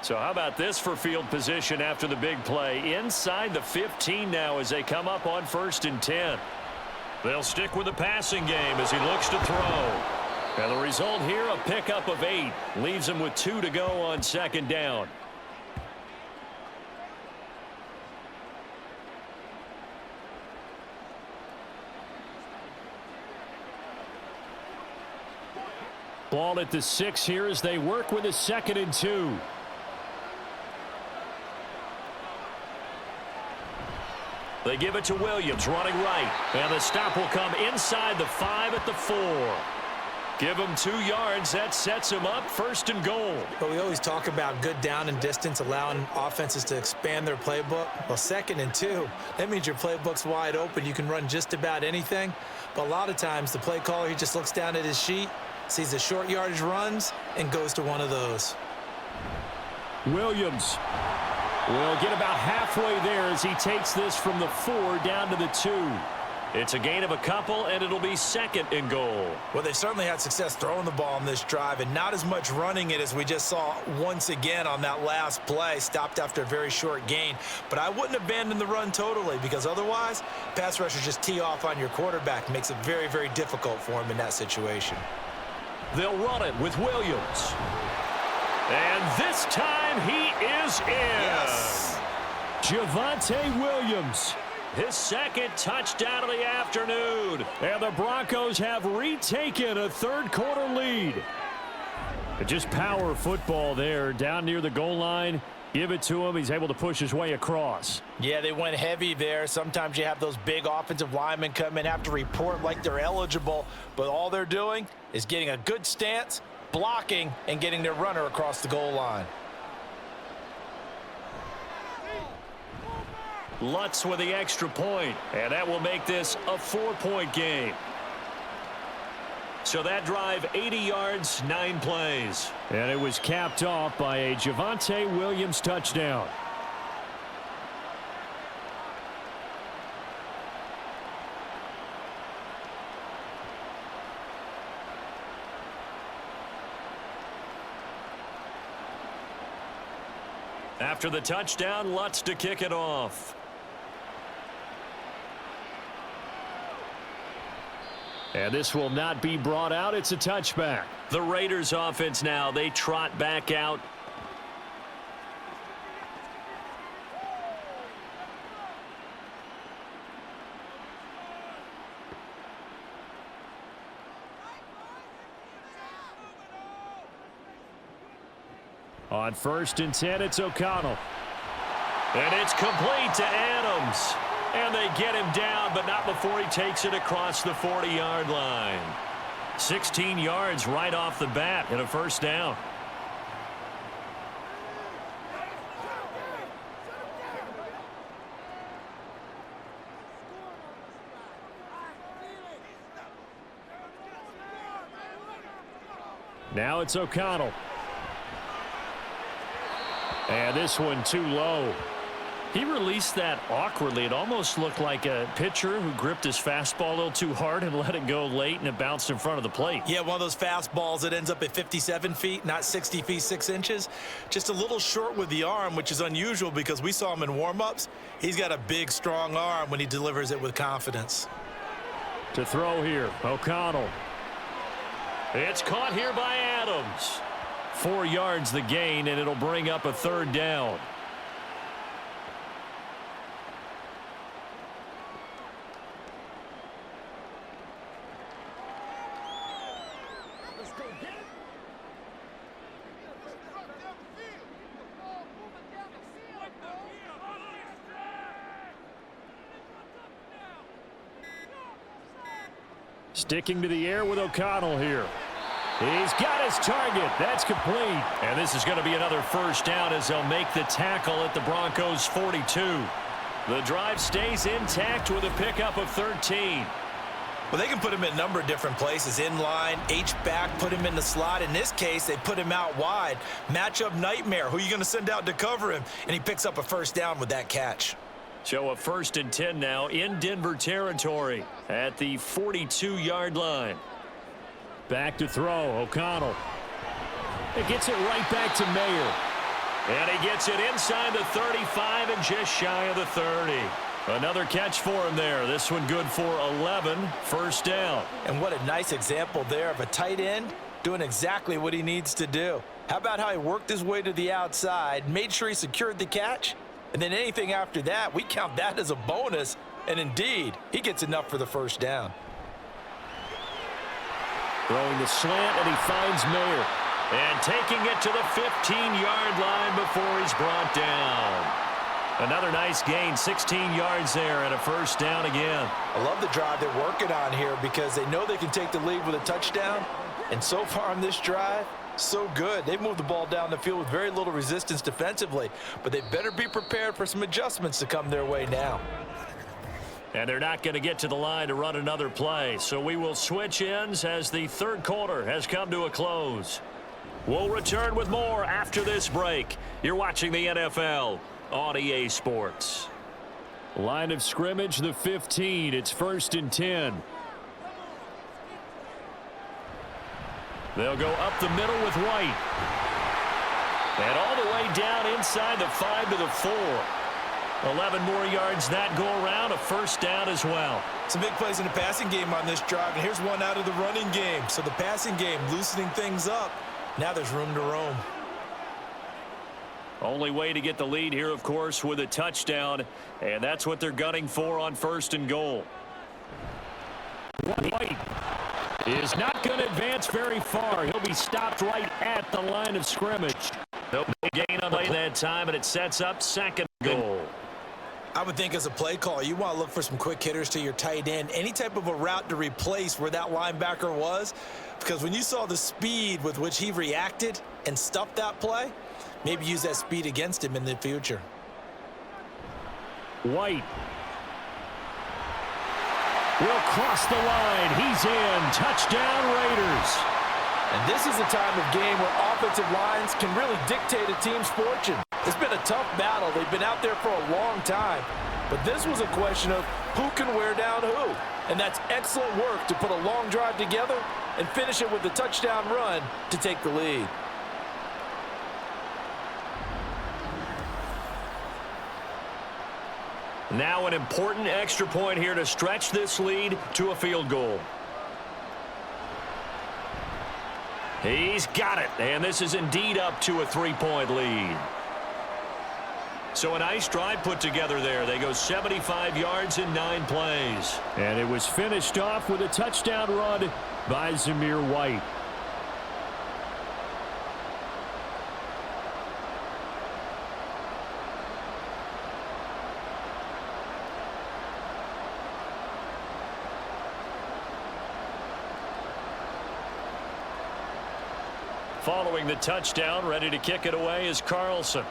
So how about this for field position after the big play? Inside the 15 now as they come up on 1st and 10. They'll stick with the passing game as he looks to throw. And the result here, a pickup of 8. Leaves him with 2 to go on 2nd down. Ball at the 6 here as they work with a 2nd and 2. They give it to Williams, running right. And the stop will come inside the 5 at the 4. Give him 2 yards. That sets him up 1st and goal. But we always talk about good down and distance, allowing offenses to expand their playbook. Well, 2nd and 2, that means your playbook's wide open. You can run just about anything. But a lot of times, the play caller, he just looks down at his sheet, sees the short yardage runs, and goes to one of those. Williams will get about halfway there as he takes this from the 4 down to the 2. It's a gain of a couple, and it'll be 2nd and goal. Well, they certainly had success throwing the ball on this drive, and not as much running it as we just saw once again on that last play. Stopped after a very short gain. But I wouldn't abandon the run totally, because otherwise, pass rushers just tee off on your quarterback. Makes it very, very difficult for him in that situation. They'll run it with Williams. And this time he is in. Yes. Javonte Williams. His 2nd touchdown of the afternoon. And the Broncos have retaken a 3rd quarter lead. Just power football there down near the goal line. Give it to him. He's able to push his way across. Yeah, they went heavy there. Sometimes you have those big offensive linemen come in, have to report like they're eligible, but all they're doing is getting a good stance blocking, and getting their runner across the goal line. Lutz with the extra point, and that will make this a 4-point game. So that drive, 80 yards, 9 plays. And it was capped off by a Javonte Williams touchdown. After the touchdown, Lutz to kick it off. And this will not be brought out. It's a touchback. The Raiders offense now, they trot back out. On 1st and 10, it's O'Connell. And it's complete to Adams. And they get him down, but not before he takes it across the 40-yard line. 16 yards right off the bat and a first down. Now it's O'Connell. And this one too low. He released that awkwardly. It almost looked like a pitcher who gripped his fastball a little too hard and let it go late, and it bounced in front of the plate. Yeah, one of those fastballs that ends up at 57 feet, not 60 feet, 6 inches. Just a little short with the arm, which is unusual because we saw him in warm-ups. He's got a big, strong arm when he delivers it with confidence. To throw here, O'Connell. It's caught here by Adams. 4 yards the gain, and it'll bring up a third down. Sticking to the air with O'Connell here. He's got his target. That's complete. And this is going to be another first down as they'll make the tackle at the Broncos' 42. The drive stays intact with a pickup of 13. Well, they can put him in a number of different places. In line, H-back, put him in the slot. In this case, they put him out wide. Matchup nightmare. Who are you going to send out to cover him? And he picks up a first down with that catch. So a 1st and 10 now in Denver territory at the 42-yard line. Back to throw, O'Connell. It gets it right back to Mayer. And he gets it inside the 35 and just shy of the 30. Another catch for him there. This one good for 11, first down. And what a nice example there of a tight end doing exactly what he needs to do. How about how he worked his way to the outside, made sure he secured the catch, and then anything after that, we count that as a bonus. And indeed, he gets enough for the first down. Throwing the slant, and he finds Mayer. And taking it to the 15-yard line before he's brought down. Another nice gain, 16 yards there, and a first down again. I love the drive they're working on here because they know they can take the lead with a touchdown. And so far on this drive, so good. They've moved the ball down the field with very little resistance defensively, but they better be prepared for some adjustments to come their way now. And they're not going to get to the line to run another play, so we will switch ends as the third quarter has come to a close. We'll return with more after this break. You're watching the NFL on EA Sports. Line of scrimmage, the 15. It's 1st and 10. They'll go up the middle with White. And all the way down inside the 5 to the 4. 11 more yards that go around, a first down as well. Some big plays in the passing game on this drive, and here's one out of the running game. So the passing game loosening things up. Now there's room to roam. Only way to get the lead here, of course, with a touchdown, and that's what they're gunning for on 1st and goal. White is not going to advance very far. He'll be stopped right at the line of scrimmage. No gain on the play that time, and it sets up 2nd goal. I would think as a play call, you want to look for some quick hitters to your tight end, any type of a route to replace where that linebacker was, because when you saw the speed with which he reacted and stuffed that play, maybe use that speed against him in the future. White will cross the line. He's in. Touchdown, Raiders. And this is a time of game where offensive lines can really dictate a team's fortune. It's been a tough battle. They've been out there for a long time. But this was a question of who can wear down who. And that's excellent work to put a long drive together and finish it with a touchdown run to take the lead. Now an important extra point here to stretch this lead to a field goal. He's got it, and this is indeed up to a 3-point lead. So a nice drive put together there. They go 75 yards in 9 plays. And it was finished off with a touchdown run by Zamir White. Following the touchdown, ready to kick it away is Carlson.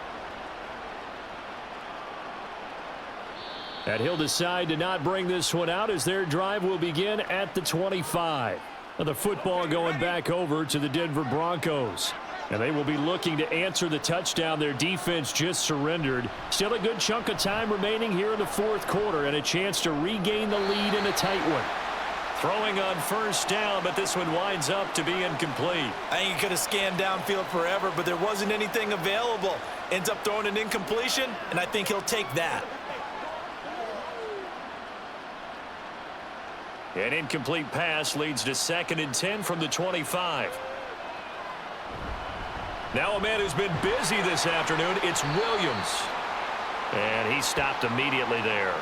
And he'll decide to not bring this one out as their drive will begin at the 25. The football going back over to the Denver Broncos. And they will be looking to answer the touchdown their defense just surrendered. Still a good chunk of time remaining here in the fourth quarter and a chance to regain the lead in a tight one. Throwing on first down, but this one winds up to be incomplete. I think he could have scanned downfield forever, but there wasn't anything available. Ends up throwing an incompletion, and I think he'll take that. An incomplete pass leads to 2nd and 10 from the 25. Now a man who's been busy this afternoon, it's Williams. And he stopped immediately there.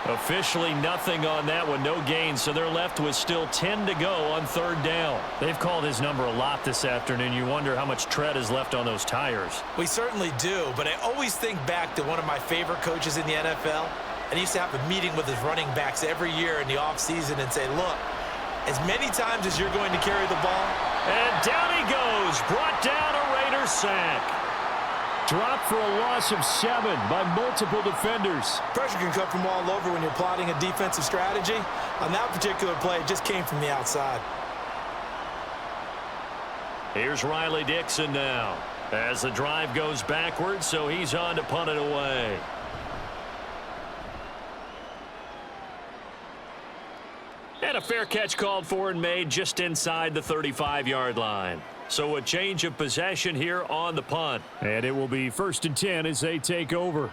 Officially nothing on that one, no gain, so they're left with still 10 to go on 3rd down. They've called his number a lot this afternoon. You wonder how much tread is left on those tires. We certainly do, but I always think back to one of my favorite coaches in the NFL. And he used to have a meeting with his running backs every year in the offseason and say, look, as many times as you're going to carry the ball. And down he goes, brought down a Raider sack. Dropped for a loss of 7 by multiple defenders. Pressure can come from all over when you're plotting a defensive strategy. On that particular play, it just came from the outside. Here's Riley Dixon now as the drive goes backwards, so he's on to punt it away. And a fair catch called for and made just inside the 35-yard line. So a change of possession here on the punt. And it will be 1st and 10 as they take over.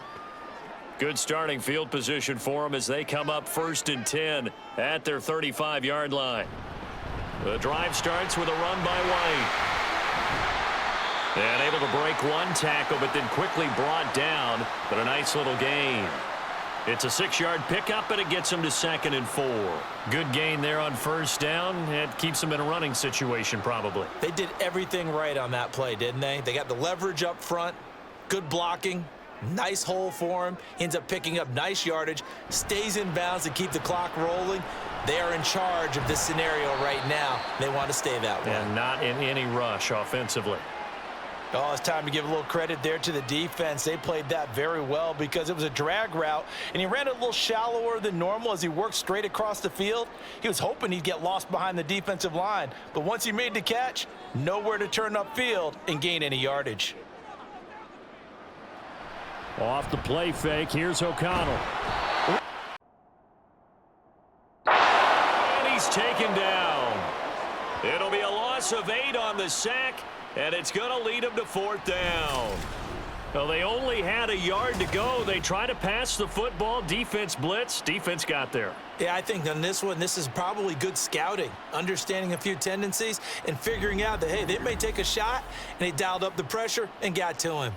Good starting field position for them as they come up 1st and 10 at their 35-yard line. The drive starts with a run by White. And able to break one tackle, but then quickly brought down. But a nice little gain. It's a 6-yard pickup, and it gets them to 2nd and 4. Good gain there on 1st down. It keeps them in a running situation, probably. They did everything right on that play, didn't they? They got the leverage up front, good blocking, nice hole for him. He ends up picking up nice yardage, stays in bounds to keep the clock rolling. They are in charge of this scenario right now. They want to stay that way. And not in any rush offensively. Oh, it's time to give a little credit there to the defense. They played that very well because it was a drag route, and he ran it a little shallower than normal as he worked straight across the field. He was hoping he'd get lost behind the defensive line, but once he made the catch, nowhere to turn upfield and gain any yardage. Off the play fake, here's O'Connell. And he's taken down. It'll be a loss of 8 on the sack. And it's going to lead them to 4th down. Well, they only had a yard to go. They try to pass the football. Defense blitz. Defense got there. Yeah, I think on this one, this is probably good scouting, understanding a few tendencies and figuring out that, hey, they may take a shot, and they dialed up the pressure and got to him.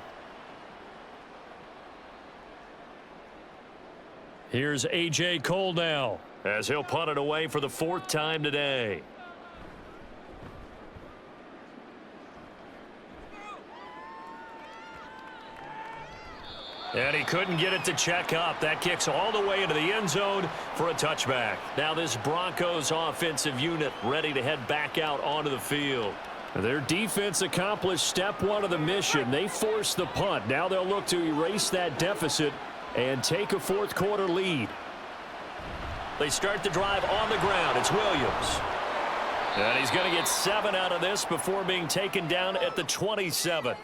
Here's A.J. Cole now as he'll punt it away for the 4th time today. And he couldn't get it to check up. That kicks all the way into the end zone for a touchback. Now this Broncos offensive unit ready to head back out onto the field. Their defense accomplished step one of the mission. They forced the punt. Now they'll look to erase that deficit and take a fourth quarter lead. They start the drive on the ground. It's Williams. And he's going to get 7 out of this before being taken down at the 27.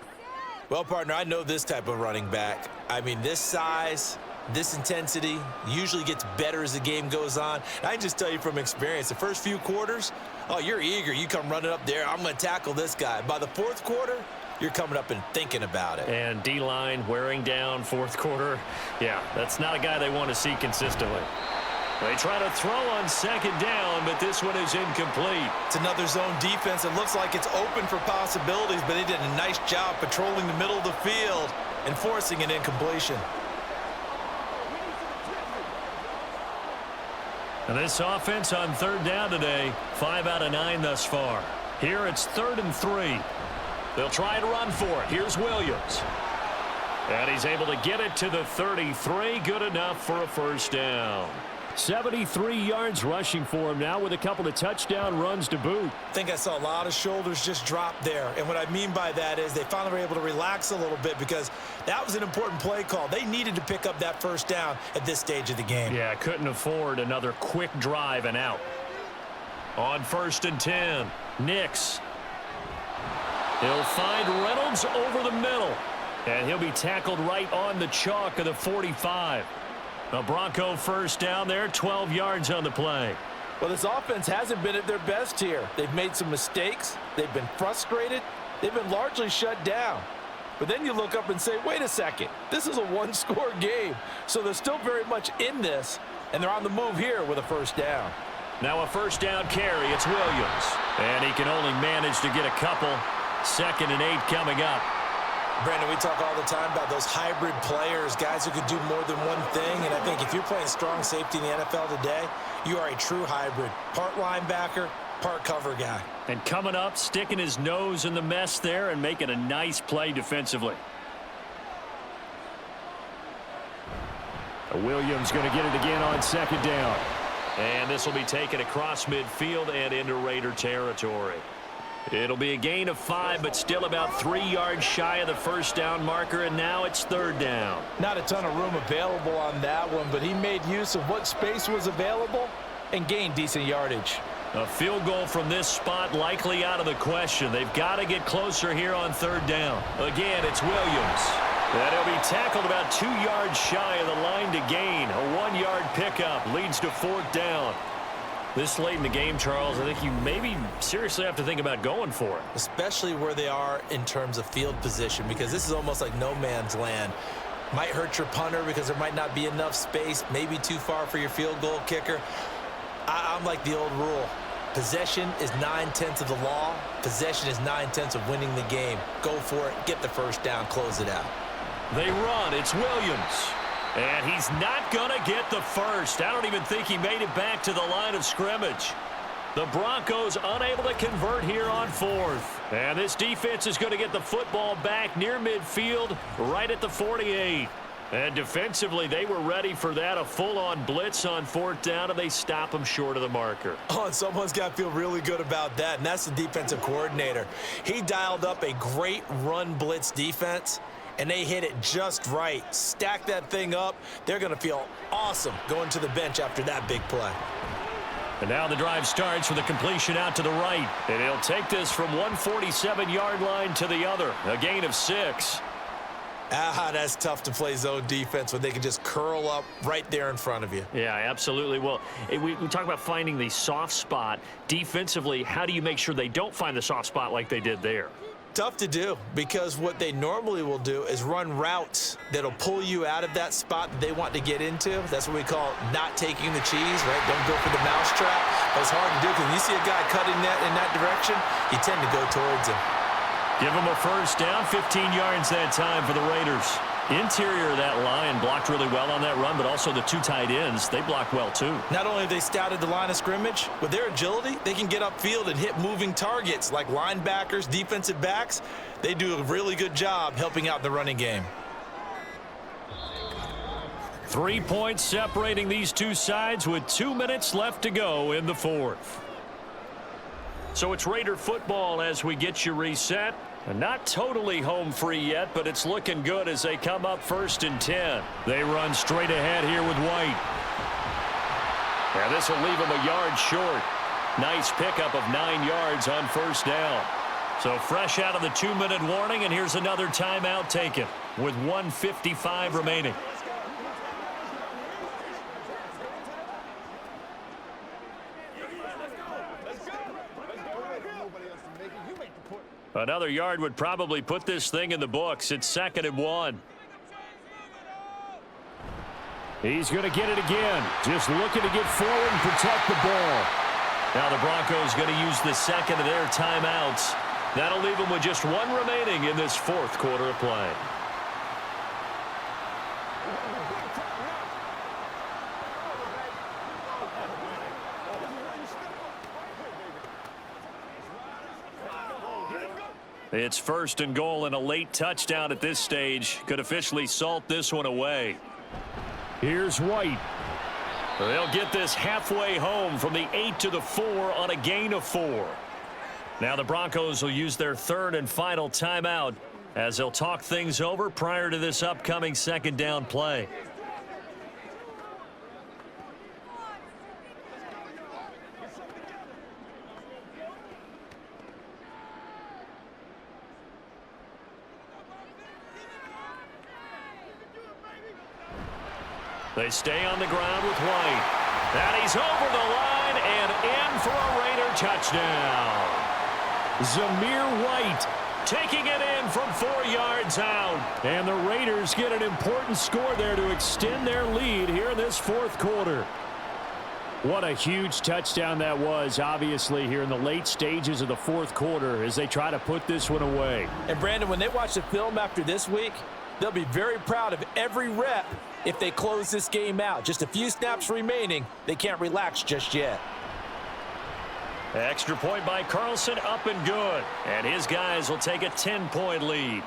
Well, partner, I know this type of running back. I mean, this size, this intensity usually gets better as the game goes on. And I can just tell you from experience, the first few quarters, oh, you're eager. You come running up there. I'm going to tackle this guy. By the fourth quarter, you're coming up and thinking about it. And D-line wearing down fourth quarter. Yeah, that's not a guy they want to see consistently. They try to throw on second down, but this one is incomplete. It's another zone defense. It looks like it's open for possibilities, but they did a nice job patrolling the middle of the field and forcing an incompletion. And this offense on third down today, 5 out of 9 thus far. Here it's 3rd and 3. They'll try to run for it. Here's Williams. And he's able to get it to the 33. Good enough for a first down. 73 yards rushing for him now with a couple of touchdown runs to boot. I think I saw a lot of shoulders just drop there. And what I mean by that is they finally were able to relax a little bit because that was an important play call. They needed to pick up that first down at this stage of the game. Yeah, couldn't afford another quick drive and out. On 1st and 10, Nix. He'll find Reynolds over the middle. And he'll be tackled right on the chalk of the 45. A Bronco first down there, 12 yards on the play. Well, this offense hasn't been at their best here. They've made some mistakes. They've been frustrated. They've been largely shut down. But then you look up and say, wait a second, this is a one-score game. So they're still very much in this, and they're on the move here with a first down. Now a first down carry, it's Williams. And he can only manage to get a couple. 2nd and 8 coming up. Brandon, we talk all the time about those hybrid players, guys who could do more than one thing. And I think if you're playing strong safety in the NFL today, you are a true hybrid. Part linebacker, part cover guy. And coming up, sticking his nose in the mess there and making a nice play defensively. Williams going to get it again on 2nd down. And this will be taken across midfield and into Raider territory. It'll be a gain of 5, but still about 3 yards shy of the first down marker, and now it's 3rd down. Not a ton of room available on that one, but he made use of what space was available and gained decent yardage. A field goal from this spot likely out of the question. They've got to get closer here on 3rd down. Again, it's Williams. And he'll be tackled about 2 yards shy of the line to gain. A 1-yard pickup leads to 4th down. This late in the game, Charles, I think you maybe seriously have to think about going for it. Especially where they are in terms of field position, because this is almost like no man's land. Might hurt your punter because there might not be enough space, maybe too far for your field goal kicker. I'm like the old rule. Possession is 9/10 of the law. Possession is 9/10 of winning the game. Go for it, get the first down, close it out. They run. It's Williams. And he's not going to get the first. I don't even think he made it back to the line of scrimmage. The Broncos unable to convert here on 4th. And this defense is going to get the football back near midfield, right at the 48. And defensively, they were ready for that, a full-on blitz on 4th down, and they stop them short of the marker. Oh, and someone's got to feel really good about that, and that's the defensive coordinator. He dialed up a great run blitz defense, and they hit it just right. Stack that thing up. They're going to feel awesome going to the bench after that big play. And now the drive starts with a completion out to the right. And he'll take this from 147-yard line to the other. A gain of 6. That's tough to play zone defense when they can just curl up right there in front of you. Yeah, absolutely. Well, we talk about finding the soft spot. Defensively, how do you make sure they don't find the soft spot like they did there? Tough to do, because what they normally will do is run routes that'll pull you out of that spot that they want to get into. That's what we call not taking the cheese, right? Don't go for the mousetrap. That's hard to do, because when you see a guy cutting that in that direction, you tend to go towards him. Give him a first down, 15 yards that time for the Raiders. Interior of that line blocked really well on that run, but also the 2 tight ends, they blocked well too. Not only have they scouted the line of scrimmage, with their agility, they can get upfield and hit moving targets like linebackers, defensive backs. They do a really good job helping out the running game. 3 points separating these two sides with 2 minutes left to go in the fourth. So it's Raider football as we get you reset. Not totally home free yet, but it's looking good as they come up 1st and 10. They run straight ahead here with White. And this will leave them a yard short. Nice pickup of 9 yards on 1st down. So fresh out of the 2-minute warning, and here's another timeout taken with 1:55 remaining. Another yard would probably put this thing in the books. It's 2nd and 1. He's going to get it again. Just looking to get forward and protect the ball. Now the Broncos going to use the second of their timeouts. That'll leave them with just 1 remaining in this 4th quarter of play. It's 1st and goal, and a late touchdown at this stage could officially salt this one away. Here's White. They'll get this halfway home from the 8 to the 4 on a gain of 4. Now the Broncos will use their 3rd and final timeout as they'll talk things over prior to this upcoming 2nd down play. They stay on the ground with White. And he's over the line and in for a Raider touchdown. Zamir White taking it in from 4 yards out. And the Raiders get an important score there to extend their lead here in this 4th quarter. What a huge touchdown that was, obviously, here in the late stages of the 4th quarter as they try to put this one away. And, Brandon, when they watch the film after this week, they'll be very proud of every rep if they close this game out. Just a few snaps remaining. They can't relax just yet. Extra point by Carlson, up and good. And his guys will take a 10-point lead.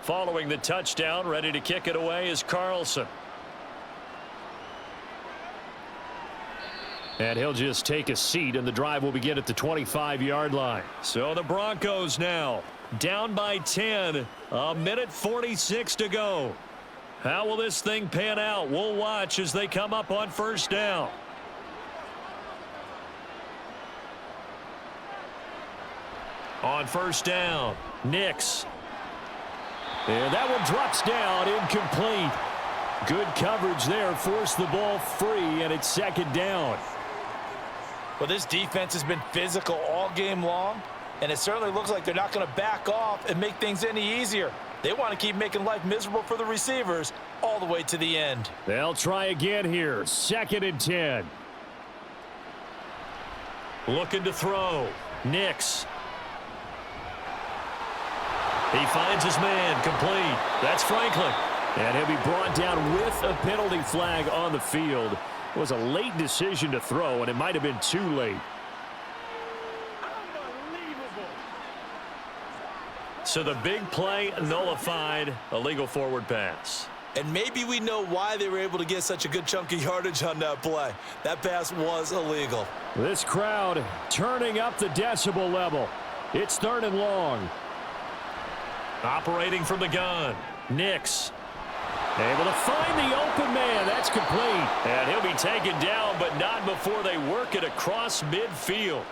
Following the touchdown, ready to kick it away is Carlson. And he'll just take a seat, and the drive will begin at the 25-yard line. So the Broncos now down by 10, a minute 46 to go. How will this thing pan out? We'll watch as they come up on 1st down. On 1st down, Nix. And that one drops down, incomplete. Good coverage there, forced the ball free, and it's 2nd down. Well, this defense has been physical all game long, and it certainly looks like they're not going to back off and make things any easier. They want to keep making life miserable for the receivers all the way to the end. They'll try again here, 2nd and 10. Looking to throw, Nix. He finds his man, complete. That's Franklin. And he'll be brought down with a penalty flag on the field. It was a late decision to throw, and it might have been too late. So the big play nullified, a legal forward pass. And maybe we know why they were able to get such a good chunk of yardage on that play. That pass was illegal. This crowd turning up the decibel level. It's 3rd and long. Operating from the gun, Nix. Able to find the open man. That's complete. And he'll be taken down, but not before they work it across midfield.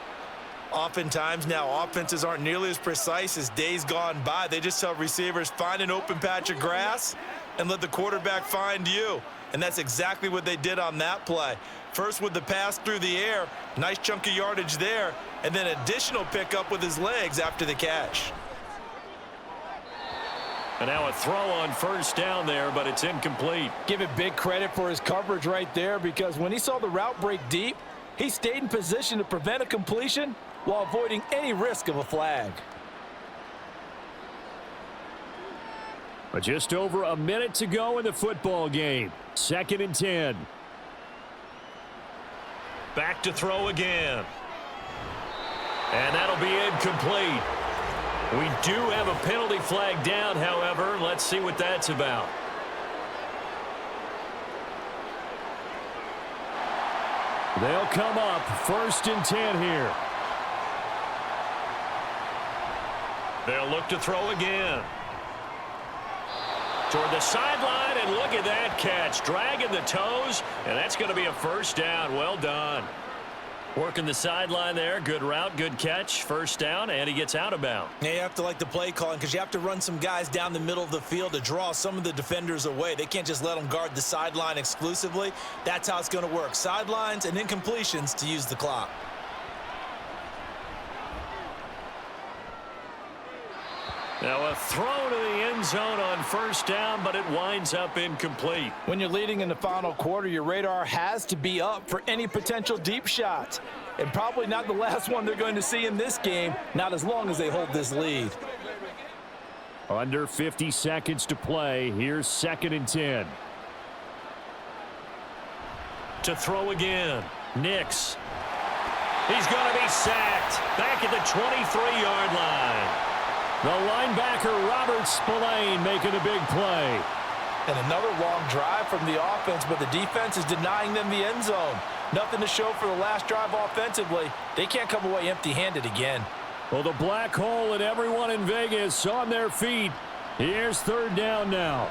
Oftentimes now, offenses aren't nearly as precise as days gone by. They just tell receivers, find an open patch of grass and let the quarterback find you. And that's exactly what they did on that play. First with the pass through the air, nice chunk of yardage there, and then additional pickup with his legs after the catch. And now a throw on 1st down there, but it's incomplete. Give it big credit for his coverage right there, because when he saw the route break deep, He stayed in position to prevent a completion while avoiding any risk of a flag. But just over a minute to go in the football game. 2nd and 10. Back to throw again. And that'll be incomplete. We do have a penalty flag down, however. Let's see what that's about. They'll come up 1st and 10 here. They'll look to throw again. Toward the sideline, and look at that catch. Dragging the toes, and that's going to be a 1st down. Well done. Working the sideline there. Good route, good catch. 1st down, and he gets out of bounds. Yeah, you have to like the play calling because you have to run some guys down the middle of the field to draw some of the defenders away. They can't just let them guard the sideline exclusively. That's how it's going to work. Sidelines and incompletions to use the clock. Now a throw to the end zone on 1st down, but it winds up incomplete. When you're leading in the final quarter, your radar has to be up for any potential deep shots. And probably not the last one they're going to see in this game, not as long as they hold this lead. Under 50 seconds to play. Here's 2nd and 10. To throw again. Nix. He's going to be sacked. Back at the 23-yard line. The linebacker, Robert Spillane, making a big play. And another long drive from the offense, but the defense is denying them the end zone. Nothing to show for the last drive offensively. They can't come away empty-handed again. Well, the black hole and everyone in Vegas on their feet. Here's 3rd down now.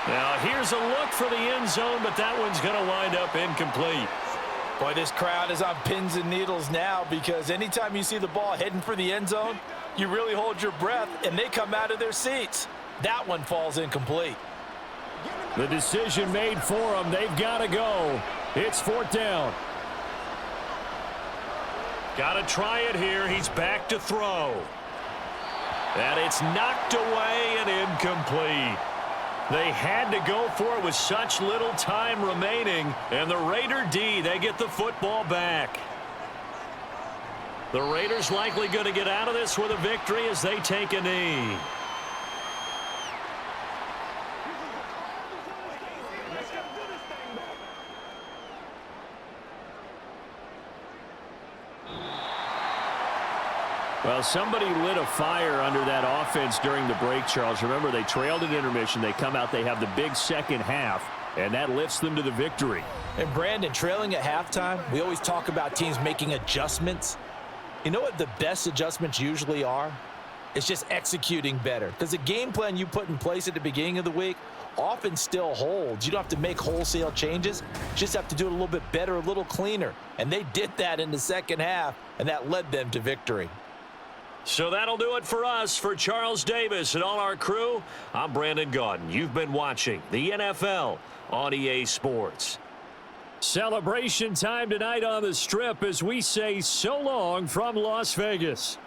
Now here's a look for the end zone, but that one's going to wind up incomplete. Boy, this crowd is on pins and needles now because anytime you see the ball heading for the end zone, you really hold your breath, and they come out of their seats. That one falls incomplete. The decision made for them. They've got to go. It's 4th down. Got to try it here. He's back to throw. And it's knocked away and incomplete. They had to go for it with such little time remaining. And the Raider D, they get the football back. The Raiders likely going to get out of this with a victory as they take a knee. Well, somebody lit a fire under that offense during the break, Charles. Remember, they trailed at intermission. They come out, they have the big second half, and that lifts them to the victory. And Brandon, trailing at halftime, we always talk about teams making adjustments. You know what the best adjustments usually are? It's just executing better. Because the game plan you put in place at the beginning of the week often still holds. You don't have to make wholesale changes. You just have to do it a little bit better, a little cleaner. And they did that in the second half, and that led them to victory. So that'll do it for us. For Charles Davis and all our crew, I'm Brandon Gaudin. You've been watching the NFL on EA Sports. Celebration time tonight on the Strip as we say so long from Las Vegas.